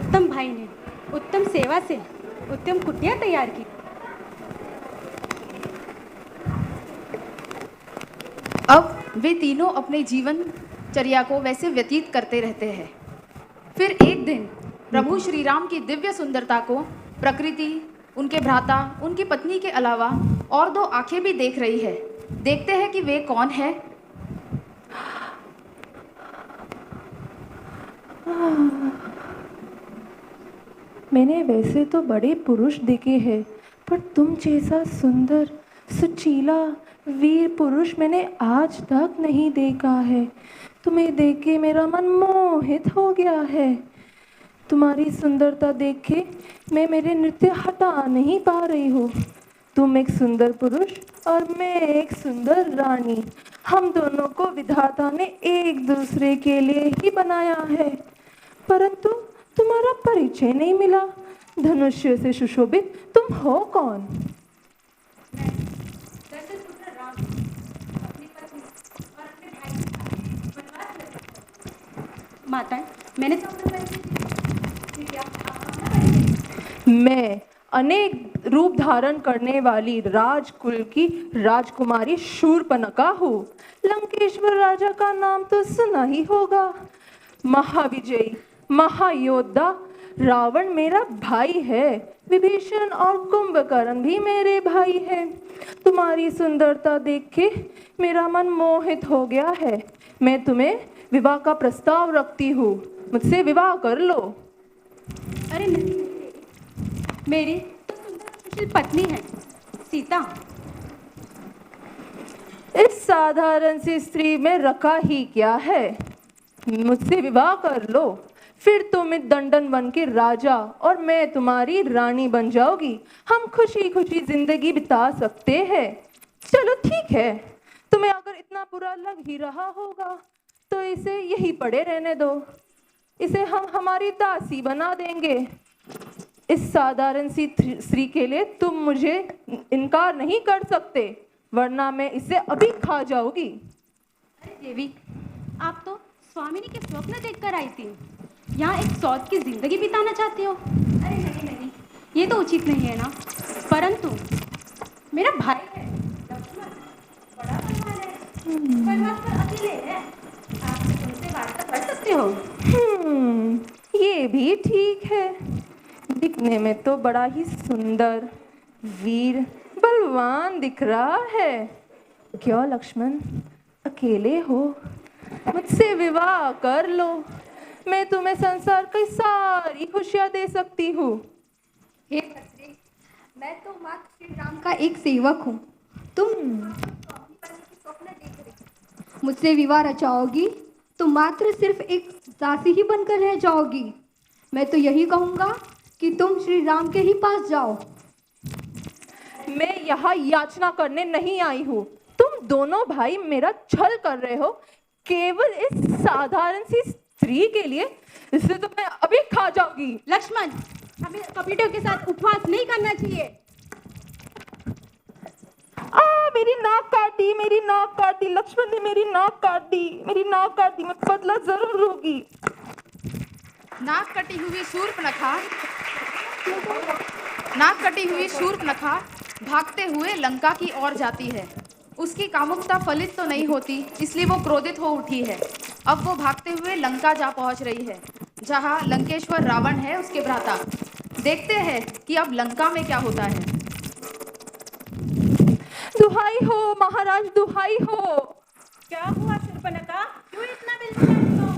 उत्तम भाई ने उत्तम सेवा से उत्तम कुटिया तैयार की। अब वे तीनों अपने जीवन चर्या को वैसे व्यतीत करते रहते हैं। फिर एक दिन प्रभु श्री राम की दिव्य सुंदरता को प्रकृति, उनके भ्राता, उनकी पत्नी के अलावा और 2 आंखें भी देख रही है। देखते हैं कि वे कौन है। मैंने वैसे तो बड़े पुरुष देखे हैं, पर तुम जैसा सुंदर, सुचीला, वीर पुरुष मैंने आज तक नहीं देखा है। तुम्हें देख के मेरा मन मोहित हो गया है। तुम्हारी सुंदरता देख के मैं मेरे नृत्य हटा नहीं पा रही हूँ। तुम एक सुंदर पुरुष और मैं एक सुंदर रानी। हम दोनों को विधाता ने एक दूसरे के लिए ही बनाया है, परंतु तुम्हारा परिचय नहीं मिला। धनुष्य से सुशोभित तुम हो कौन? माता, मैंने मैं अनेक रूप धारण करने वाली राजकुल की राजकुमारी शूर्पणखा हूँ। लंकेश्वर राजा का नाम तो सुना ही होगा। महाविजयी, महायोद्धा रावण मेरा भाई है। विभीषण और कुंभकर्ण भी मेरे भाई हैं। तुम्हारी सुंदरता देख के मेरा मन मोहित हो गया है। मैं तुम्हें विवाह का प्रस्ताव रखती हूँ। मुझसे विवाह कर लो। अरे नहीं, मेरी तो सुंदर सुशील पत्नी है सीता। इस साधारण सी स्त्री में रखा ही क्या है? मुझसे विवाह कर लो, फिर तुम इस दंडन वन के राजा और मैं तुम्हारी रानी बन जाओगी। हम खुशी खुशी जिंदगी बिता सकते हैं। चलो ठीक है, तुम्हें अगर इतना बुरा लग ही रहा होगा तो इसे यही पड़े रहने दो। इसे हम हमारी दासी बना देंगे। इस साधारण सी स्त्री के लिए तुम मुझे इनकार नहीं कर सकते, वरना मैं इसे अभी खा जाऊंगी। अरे देवी, आप तो स्वामिनी के स्वप्न देखकर आई थी। यहाँ एक सौत की जिंदगी बिताना चाहती हो? अरे नहीं नहीं, ये तो उचित नहीं है ना। परंतु मेरा भाई है लक्ष्मण, बड़ा बलवान है, पर्वत पर अकेले है। आप उनसे वार्ता कर सकते हो। ये भी ठीक है। दिखने में तो बड़ा ही सुंदर, वीर, बलवान दिख रहा है। क्यों लक्ष्मण, अकेले हो? मुझसे विवाह कर लो। मैं तुम्हें संसार की सारी खुशियां दे सकती हूँ। हे भद्रे, मैं तो मात्र श्री राम का एक सेवक हूँ। तुम स्वप्न देख रही, मुझसे विवाह रचाओगी तो मात्र सिर्फ एक दासी ही बनकर रह जाओगी। मैं तो यही कहूँगा कि तुम श्री राम के ही पास जाओ। मैं यहाँ याचना करने नहीं आई हूँ। तुम दोनों भाई मेरा छल कर रहे हो केवल इस साधारण सी स्त्री के लिए। इससे तो मैं अभी खा जाऊंगी। लक्ष्मण, हमें कपीटों के साथ उपवास नहीं करना चाहिए। मेरी नाक काट दी, मेरी नाक काट दी, लक्ष्मण ने मेरी नाक काट दी, मेरी नाक काट दी। मैं बदला जरूर लूंगी। नाक कटी हुई शूर्पणखा भागते हुए लंका की ओर जाती है। उसकी कामुकता फलित तो नहीं होती, इसलिए वो क्रोधित हो उठी है। अब वो भागते हुए लंका जा पहुंच रही है, जहां लंकेश्वर रावण है उसके भ्राता। देखते हैं कि अब लंका में क्या होता है। दुहाई हो महाराज, दुहाई हो। क्या हुआ शूर्पणखा? क्यों इतना बिलखती हो?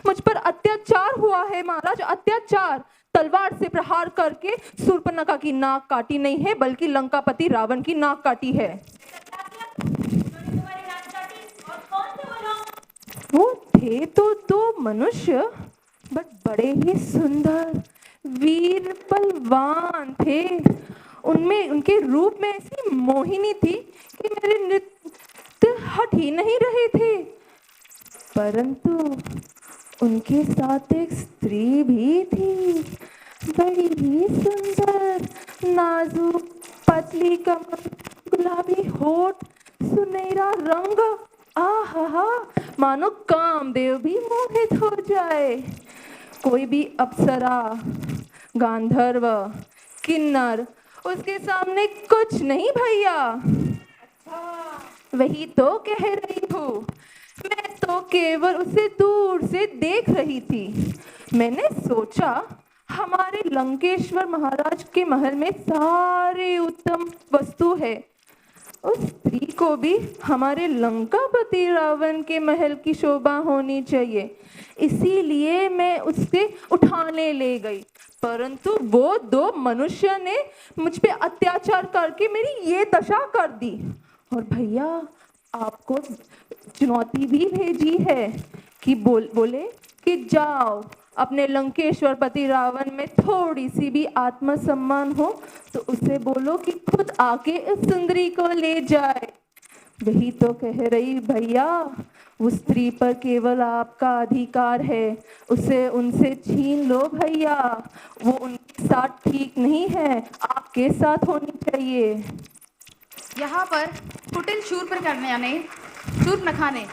मुझ पर अत्याचार हुआ है महाराज, अत्याचार। तलवार से प्रहार करके शूर्पणखा की नाक काटी नहीं है, बल्कि लंकापति रावण की नाक काटी है। तुम्हारी नाक काटी? और कौन थे वो लोग? वो थे तो दो मनुष्य, बट बड़े ही सुंदर वीर बलवान थे। उनमें उनके रूप में ऐसी मोहिनी थी कि मेरे नृत्य हट ही नहीं रहे थे। परंतु उनके साथ एक स्त्री भी थी, बड़ी ही सुंदर, नाजुक, पतली कमर, गुलाबी होठ, सुनहरा रंग। आहा, मानो कामदेव भी मोहित हो जाए। कोई भी अप्सरा, गांधर्व, किन्नर उसके सामने कुछ नहीं भैया। वही तो कह रही हूँ, मैं तो केवल उसे दूर से देख रही थी। मैंने सोचा हमारे लंकेश्वर महाराज के महल में सारे उत्तम वस्तु है, उस स्त्री को भी हमारे लंकापति रावण के महल की शोभा होनी चाहिए। इसीलिए मैं उससे उठाने ले गई, परंतु वो दो मनुष्य ने मुझ पे अत्याचार करके मेरी ये दशा कर दी। और भैया आपको चुनौती भी भेजी है कि बोले कि जाओ, अपने लंकेश्वर पति रावण में थोड़ी सी भी आत्मसम्मान हो तो उसे बोलो कि खुद आके इस सुंदरी को ले जाए। वही तो कह रही भैया, उस स्त्री पर केवल आपका अधिकार है, उसे उनसे छीन लो भैया। वो उनके साथ ठीक नहीं है, आपके साथ होनी चाहिए। यहाँ पर कुटिल शूर्पणखा ने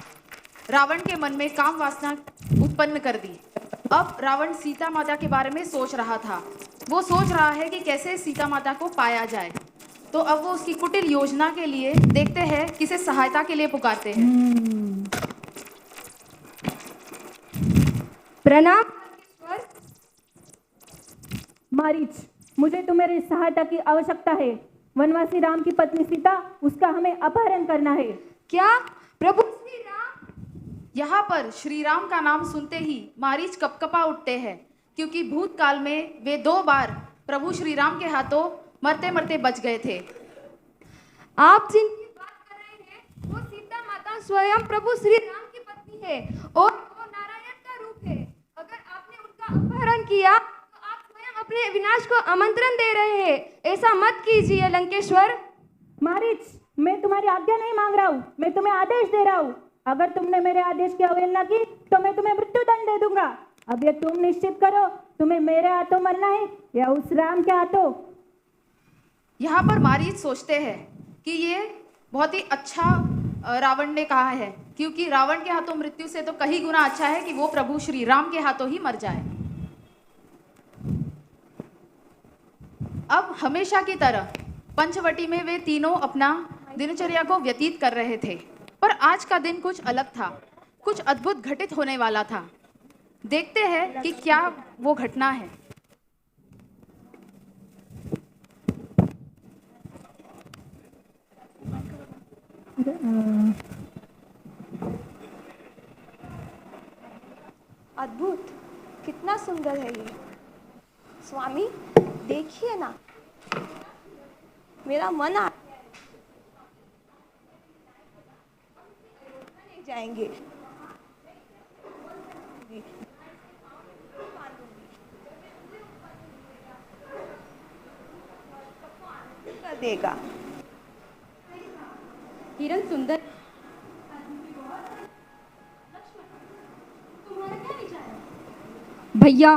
रावण के मन में काम वासना उत्पन्न कर दी। अब रावण सीता माता के बारे में सोच रहा था। वो सोच रहा है कि कैसे सीता माता को पाया जाए। तो अब वो उसकी कुटिल योजना के लिए देखते हैं, किसे सहायता के लिए पुकारते हैं। प्रणाम मारीच, मुझे तुम्हारी सहायता की आवश्यकता है। वनवासी राम की पत्नी सीता, उसका हमें अपहरण करना है। क्या प्रभु श्री राम? यहाँ पर श्री राम का नाम सुनते ही मारीच कपकपा उठते हैं, क्योंकि भूतकाल में वे 2 बार प्रभु श्री राम के हाथों मरते मरते बच गए थे। आप जिनकी बात कर रहे हैं वो सीता माता स्वयं प्रभु श्री राम की पत्नी है और वो नारायण का रूप है। अगर आपने उनका अपहरण किया तो आप स्वयं अपने विनाश को आमंत्रण दे रहे हैं। ऐसा मत कीजिए लंकेश्वर। मारीच, मैं तुम्हारी आज्ञा नहीं मांग रहा हूँ, मैं तुम्हें आदेश दे रहा हूँ। अगर तुमने मेरे आदेश की अवहेलना की तो मैं तुम्हें मृत्युदंड दे दूंगा। अब ये तुम निश्चित करो, तुम्हें मेरे हाथों मरना है या उस राम के हाथों। यहाँ पर मारीच सोचते हैं कि ये बहुत ही अच्छा रावण ने कहा है, क्योंकि रावण के हाथों मृत्यु से तो कहीं गुना अच्छा है कि वो प्रभु श्री राम के हाथों ही मर जाए। अब हमेशा की तरह पंचवटी में वे तीनों अपना दिनचर्या को व्यतीत कर रहे थे, पर आज का दिन कुछ अलग था, कुछ अद्भुत घटित होने वाला था। देखते हैं कि क्या वो घटना है। अद्भुत, कितना सुंदर है ये। स्वामी देखिए ना, मेरा मन आ नहीं जाएंगे। कर देगा। हिरण सुंदर। तुम्हारा क्या विचार है? भैया,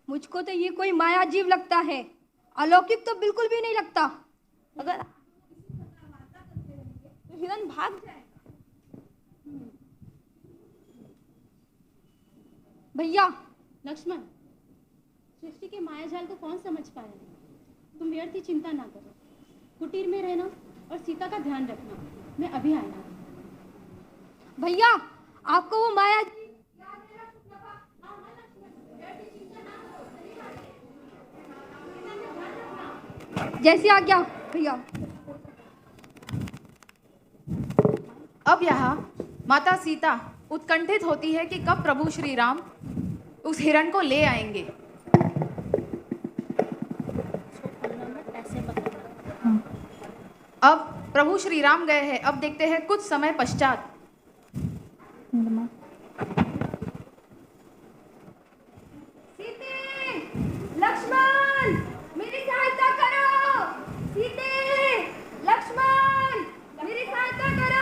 मुझको तो ये कोई माया जीव लगता है, अलौकिक तो बिल्कुल भी नहीं लगता। अगर तो हिरण भाग जाए। भैया, लक्ष्मण, सृष्टि के मायाजाल को कौन समझ पाया? तुम व्यर्थ ही चिंता ना करो, कुटीर में रहना और सीता का ध्यान रखना। मैं अभी आया। भैया, आपको वो माया जैसी आज्ञा भैया। अब यहाँ माता सीता उत्कंठित होती है कि कब प्रभु श्री राम उस हिरण को ले आएंगे। अब प्रभु श्री राम गए हैं। अब देखते हैं कुछ समय पश्चात सीते, लक्ष्मण, मेरी सहायता करो। सीते, लक्ष्मण, मेरी सहायता करो।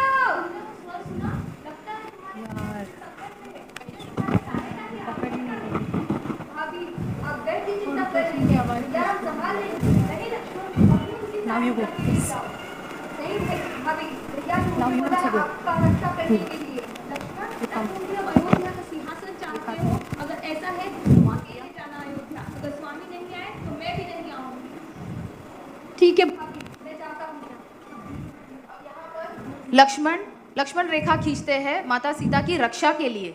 भाभी, आप बैठ के चिंता कर रही हैं। जरा संभाल लेंगे। नहीं Lakshman, Now you go, please. नहीं भाभी, भैया ने बोला आपका रक्षा करने के लिए। लक्ष्मण, तुम अयोध्या का सिंहासन चाहते हो? अगर ऐसा है तो अकेले जाना अयोध्या। अगर स्वामी नहीं आए तो मैं भी नहीं आऊंगी। ठीक है भाभी, मैं जाता हूँ। लक्ष्मण रेखा खींचते हैं माता सीता की रक्षा के लिए।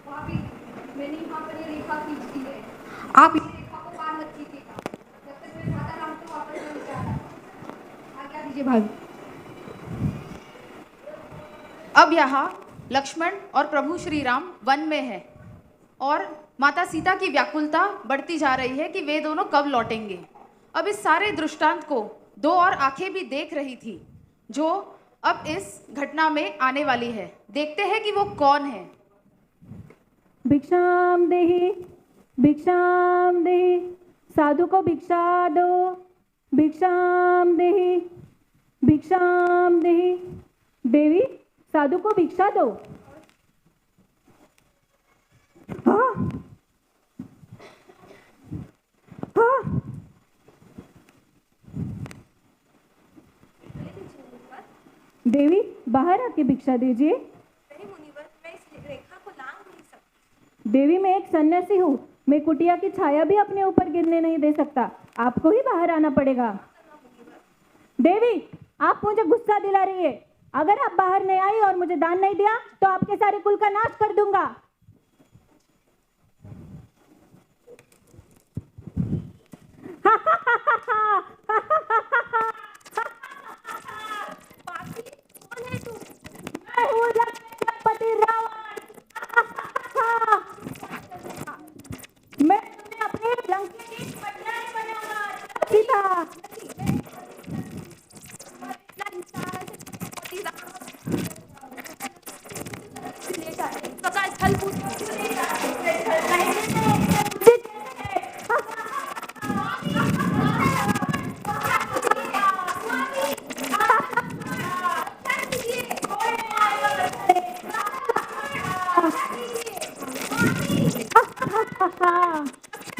भाभी, मैंने यहाँ पर ये रेखा खींच दी है। आप इस रेखा को पार मत कीजिएगा जब तक मैं राधा राम को वापस नहीं जाता। आज्ञा दीजिए भाभी। अब यहाँ लक्ष्मण और प्रभु श्री राम वन में है और माता सीता की व्याकुलता बढ़ती जा रही है कि वे दोनों कब लौटेंगे। अब इस सारे दृष्टांत को दो और आंखें भी देख रही थी जो अब इस घटना में आने वाली है। देखते हैं कि वो कौन है। भिक्षाम देहि, भिक्षाम देहि, साधु को भिक्षा दो। भिक्षाम देहि, भिक्षाम देहि। देवी, साधु को भिक्षा दो। हाँ हाँ। देवी, बाहर आके भिक्षा दीजिए। नहीं मुनिवर, मैं इस रेखा को लांघ नहीं सकती। देवी, मैं एक सन्यासी हूँ। मैं कुटिया की छाया भी अपने ऊपर गिरने नहीं दे सकता। आपको ही बाहर आना पड़ेगा। देवी, आप मुझे गुस्सा दिला रही है। अगर आप बाहर नहीं आई और मुझे दान नहीं दिया तो आपके सारे कुल का नाश कर दूंगा। मैं हूँ लंकेश्वरपति रावण। मैं तुम्हें अपने लंके की पटरानी बनाऊंगा। सीता,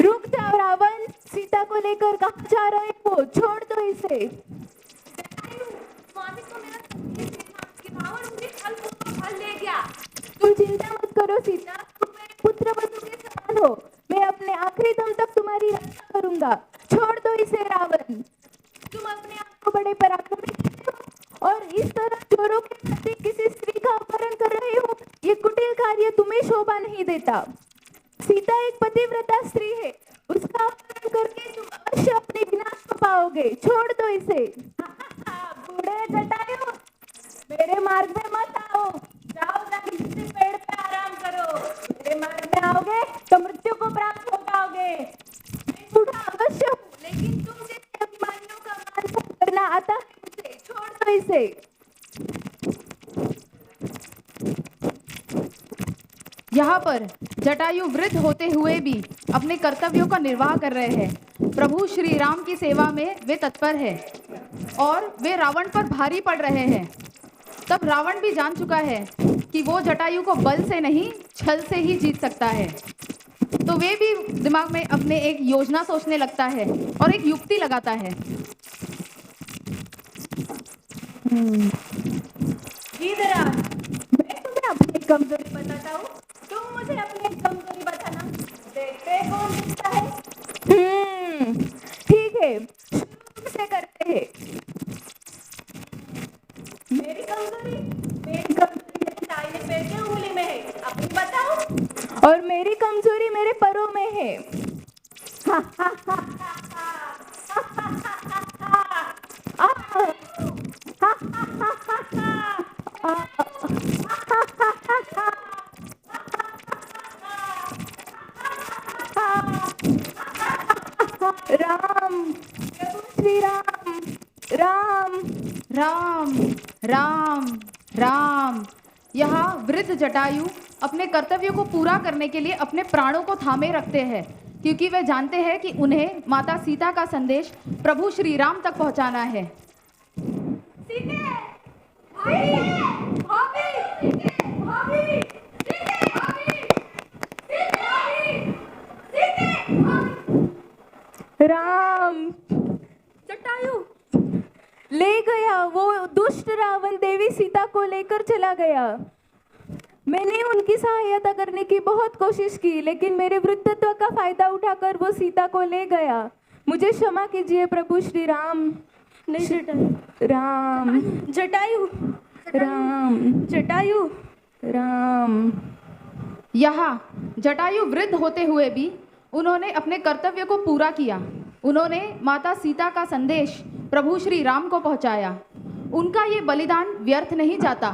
रुक जाओ रावण। सीता को लेकर कहाँ जा रहे हो? छोड़ दो इसे। स्वामी को मेरा कि रावण मुझे फल ले गया। तुम चिंता मत करो सीता, तुम मेरे पुत्र वधु के समान हो। मैं अपने आखिरी दम तक तुम्हारी रक्षा करूंगा। छोड़ दो इसे रावण। तुम अपने आप को बड़े पराक्रमी कहते हो और इस तरह चोरों के प्रति किसी स्त्री का अपहरण कर रहे हो। ये कुटिल कार्य तुम्हें शोभा नहीं देता। सीता एक पतिव्रता स्त्री है। उसका अपहरण करके तुम अवश्य अपने विनाश को पाओगे। छोड़ दो इसे। बूढ़े जटायु, मेरे मार्ग में मत आओ। जाओ जाके किसी पेड़ पे आराम करो। मेरे मार्ग में आओगे तो मृत्यु को प्राप्त हो जाओगे। से। यहाँ पर जटायु वृद्ध होते हुए भी अपने कर्तव्यों का निर्वाह कर रहे हैं। प्रभु श्री राम की सेवा में वे तत्पर है और वे रावण पर भारी पड़ रहे हैं। तब रावण भी जान चुका है कि वो जटायु को बल से नहीं छल से ही जीत सकता है। तो वे भी दिमाग में अपने एक योजना सोचने लगता है और एक युक्ति लगाता है। धीरज, मैं तुम्हें अपनी कमजोरी बताता हूँ, तुम मुझे अपनी कमजोरी बताना। देखते कौन जीतता है। ठीक है, शुरू से करते हैं। मेरी कमजोरी मेरे दाहिने पैर के उंगली में है, अपनी बताओ। और मेरी कमजोरी मेरे पैरों में है। राम, प्रभु श्री राम, राम राम राम राम। यहाँ वृद्ध जटायु अपने कर्तव्यों को पूरा करने के लिए अपने प्राणों को थामे रखते हैं, क्योंकि वे जानते हैं कि उन्हें माता सीता का संदेश प्रभु श्री राम तक पहुंचाना है। राम, जटायु ले गया, वो दुष्ट रावण देवी सीता को लेकर चला गया। मैंने उनकी सहायता करने की बहुत कोशिश की, लेकिन मेरे वृद्धत्व का फायदा उठाकर वो सीता को ले गया। मुझे क्षमा कीजिए प्रभु श्री राम। नहीं जटायु, राम, जटायु, राम, जटायु, राम। यहाँ जटायु वृद्ध होते हुए भी उन्होंने अपने कर्तव्य को पूरा किया। उन्होंने माता सीता का संदेश प्रभु श्री राम को पहुंचाया। उनका ये बलिदान व्यर्थ नहीं जाता,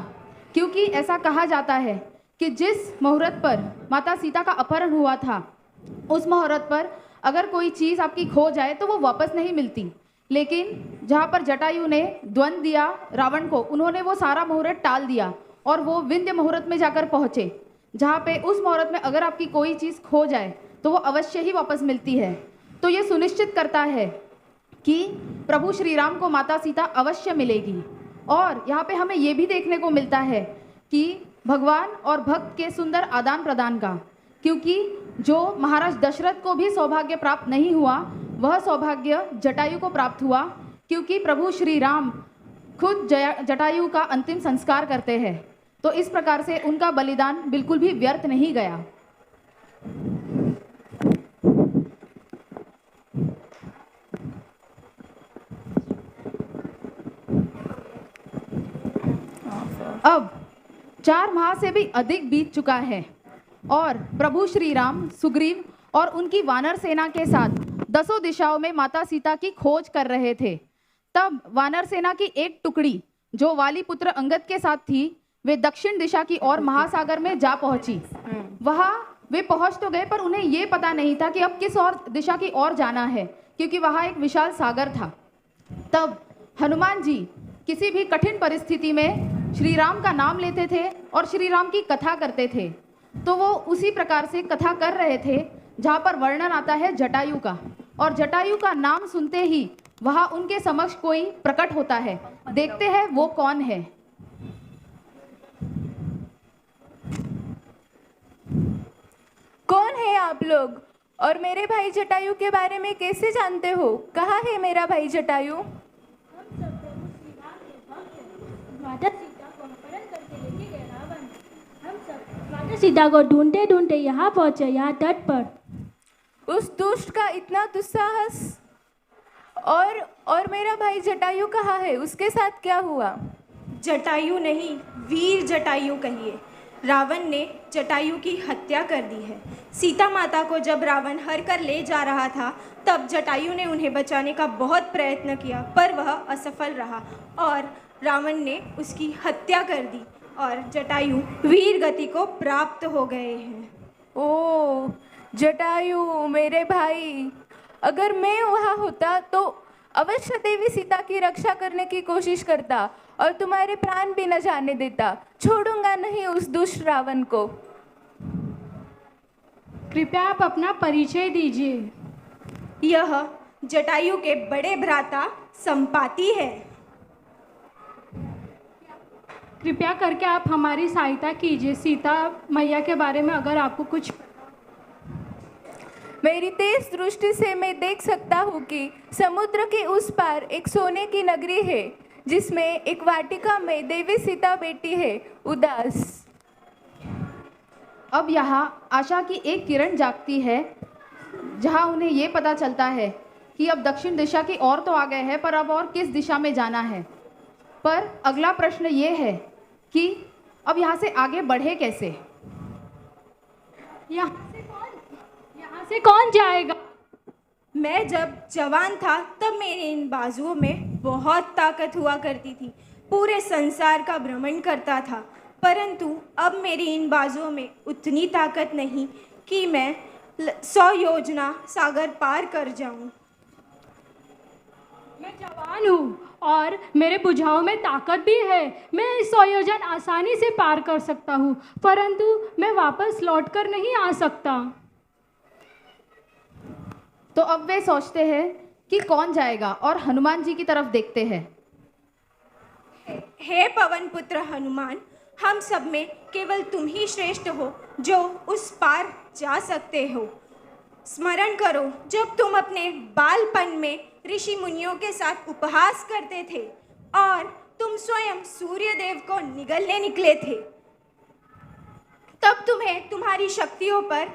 क्योंकि ऐसा कहा जाता है कि जिस मुहूर्त पर माता सीता का अपहरण हुआ था, उस मुहूर्त पर अगर कोई चीज़ आपकी खो जाए तो वो वापस नहीं मिलती। लेकिन जहाँ पर जटायु ने द्वंद्व दिया रावण को, उन्होंने वो सारा मुहूर्त टाल दिया और वो विंध्य मुहूर्त में जाकर पहुँचे, जहाँ पे उस मुहूर्त में अगर आपकी कोई चीज़ खो जाए तो वो अवश्य ही वापस मिलती है। तो ये सुनिश्चित करता है कि प्रभु श्री राम को माता सीता अवश्य मिलेगी। और यहाँ पे हमें ये भी देखने को मिलता है कि भगवान और भक्त के सुंदर आदान प्रदान का, क्योंकि जो महाराज दशरथ को भी सौभाग्य प्राप्त नहीं हुआ, वह सौभाग्य जटायु को प्राप्त हुआ, क्योंकि प्रभु श्री राम खुद जटायु का अंतिम संस्कार करते हैं। तो इस प्रकार से उनका बलिदान बिल्कुल भी व्यर्थ नहीं गया। अब 4 माह से भी अधिक बीत चुका है और प्रभु श्री राम सुग्रीव और उनकी वानर सेना के साथ 10 दिशाओं में माता सीता की खोज कर रहे थे। तब वानर सेना की एक टुकड़ी जो वाली पुत्र अंगद के साथ थी, वे दक्षिण दिशा की ओर महासागर में जा पहुंची। वहां वे पहुंच तो गए, पर उन्हें ये पता नहीं था कि अब किस और दिशा की ओर जाना है, क्योंकि वहां एक विशाल सागर था। तब हनुमान जी किसी भी कठिन परिस्थिति में श्री राम का नाम लेते थे और श्री राम की कथा करते थे। तो वो उसी प्रकार से कथा कर रहे थे जहाँ पर वर्णन आता है जटायु का, और जटायु का नाम सुनते ही वहाँ उनके समक्ष कोई प्रकट होता है। देखते हैं वो कौन है। कौन है आप लोग और मेरे भाई जटायु के बारे में कैसे जानते हो? कहाँ है मेरा भाई जटायु? माता सीता को अपहरण करके लेके गए रावण। हम सब माता सीता को ढूंढते ढूंढते यहाँ पहुँचे, यहाँ तट पर। उस दुष्ट का इतना दुस्साहस। और मेरा भाई जटायु कहाँ है? उसके साथ क्या हुआ? जटायु नहीं, वीर जटायु कहिए। रावण ने जटायु की हत्या कर दी है। सीता माता को जब रावण हर कर ले जा रहा था, तब जटायु ने उन्हें बचाने का बहुत प्रयत्न किया, पर वह असफल रहा और रावण ने उसकी हत्या कर दी और जटायु वीर गति को प्राप्त हो गए हैं। ओ जटायु मेरे भाई, अगर मैं वहाँ होता तो अवश्य देवी सीता की रक्षा करने की कोशिश करता और तुम्हारे प्राण भी न जाने देता। छोड़ूंगा नहीं उस दुष्ट रावण को। कृपया आप अपना परिचय दीजिए। यह जटायु के बड़े भ्राता संपाति है। कृपया करके आप हमारी सहायता कीजिए। सीता मैया के बारे में अगर आपको कुछ मेरी तेज दृष्टि से मैं देख सकता हूँ कि समुद्र के उस पार एक सोने की नगरी है, जिसमें एक वाटिका में देवी सीता बैठी है उदास। अब यहाँ आशा की एक किरण जागती है, जहाँ उन्हें ये पता चलता है कि अब दक्षिण दिशा की ओर तो आ गए हैं, पर अब और किस दिशा में जाना है। पर अगला प्रश्न ये है कि अब यहाँ से आगे बढ़े कैसे। यहाँ से कौन जाएगा? मैं जब जवान था तब मेरे इन बाजुओं में बहुत ताकत हुआ करती थी, पूरे संसार का भ्रमण करता था। परंतु अब मेरी इन बाजुओं में उतनी ताकत नहीं कि मैं 100 योजना सागर पार कर जाऊं। मैं जवान हूँ और मेरे भुजाओं में ताकत भी है। मैं 100 योजन आसानी से पार कर सकता हूँ, परंतु मैं वापस लौटकर नहीं आ सकता। तो अब वे सोचते हैं कि कौन जाएगा और हनुमान जी की तरफ देखते हैं। हे पवन पुत्र हनुमान, हम सब में केवल तुम ही श्रेष्ठ हो जो उस पार जा सकते हो। स्मरण करो जब तुम अपने बालपन में ऋषि मुनियों के साथ उपहास करते थे और तुम स्वयं सूर्य देव को निगलने निकले थे, तब तुम्हें तुम्हारी शक्तियों पर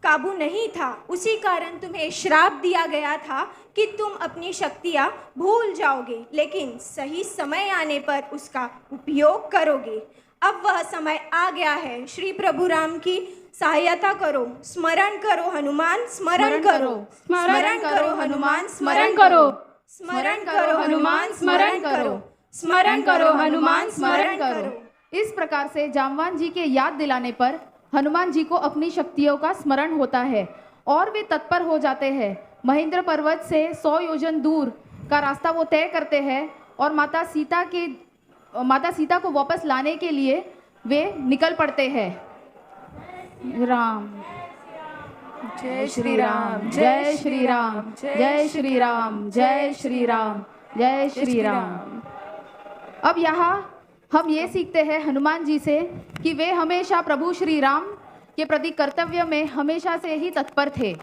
काबू नहीं था। उसी कारण तुम्हें श्राप दिया गया था कि तुम अपनी शक्तियां भूल जाओगे, लेकिन सही समय आने पर उसका उपयोग करोगे। अब वह समय आ गया है। श्री प्रभु राम की सहायता करो। स्मरण करो हनुमान, स्मरण करो। स्मरण करो हनुमान, स्मरण करो। स्मरण करो हनुमान, स्मरण करो। स्मरण करो हनुमान, स्मरण करो। इस प्रकार से जामवान जी के याद दिलाने पर हनुमान जी को अपनी शक्तियों का स्मरण होता है और वे तत्पर हो जाते हैं। महेंद्र पर्वत से 100 योजन दूर का रास्ता वो तय करते हैं और माता सीता को वापस लाने के लिए वे निकल पड़ते हैं। राम जय श्री राम, जय श्री राम, जय श्री राम, जय श्री राम, जय श्री राम। अब यहाँ हम ये सीखते हैं हनुमान जी से कि वे हमेशा प्रभु श्री राम के प्रति कर्तव्य में हमेशा से ही तत्पर थे।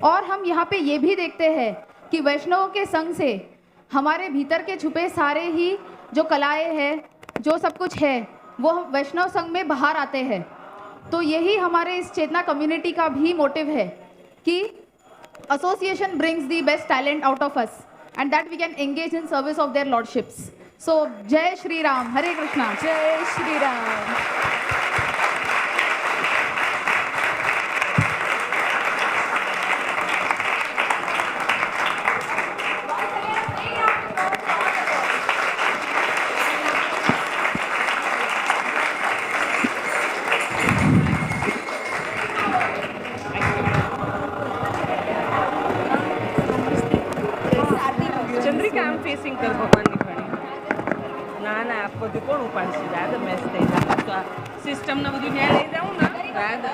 और हम यहाँ पे ये भी देखते हैं कि वैष्णवों के संग से हमारे भीतर के छुपे सारे ही जो कलाएं हैं, जो सब कुछ है, वो वैष्णव संघ में बाहर आते हैं। तो यही हमारे इस चेतना कम्युनिटी का भी मोटिव है कि association brings the best talent out of us and that we can engage in service of their lordships. So जय श्री राम, हरे कृष्णा। जय श्री राम। फेसिंग कर भगवान ની ઘણી ના આપકો તો કોણ ઉપાડશે? રાધા મેચ થઈ જાય તો સિસ્ટમ ને બધું ન્યા લઈ જાઉં ને રાધા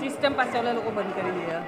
સિસ્ટમ પાસે ઓલા લોકો બંધ કરી દે।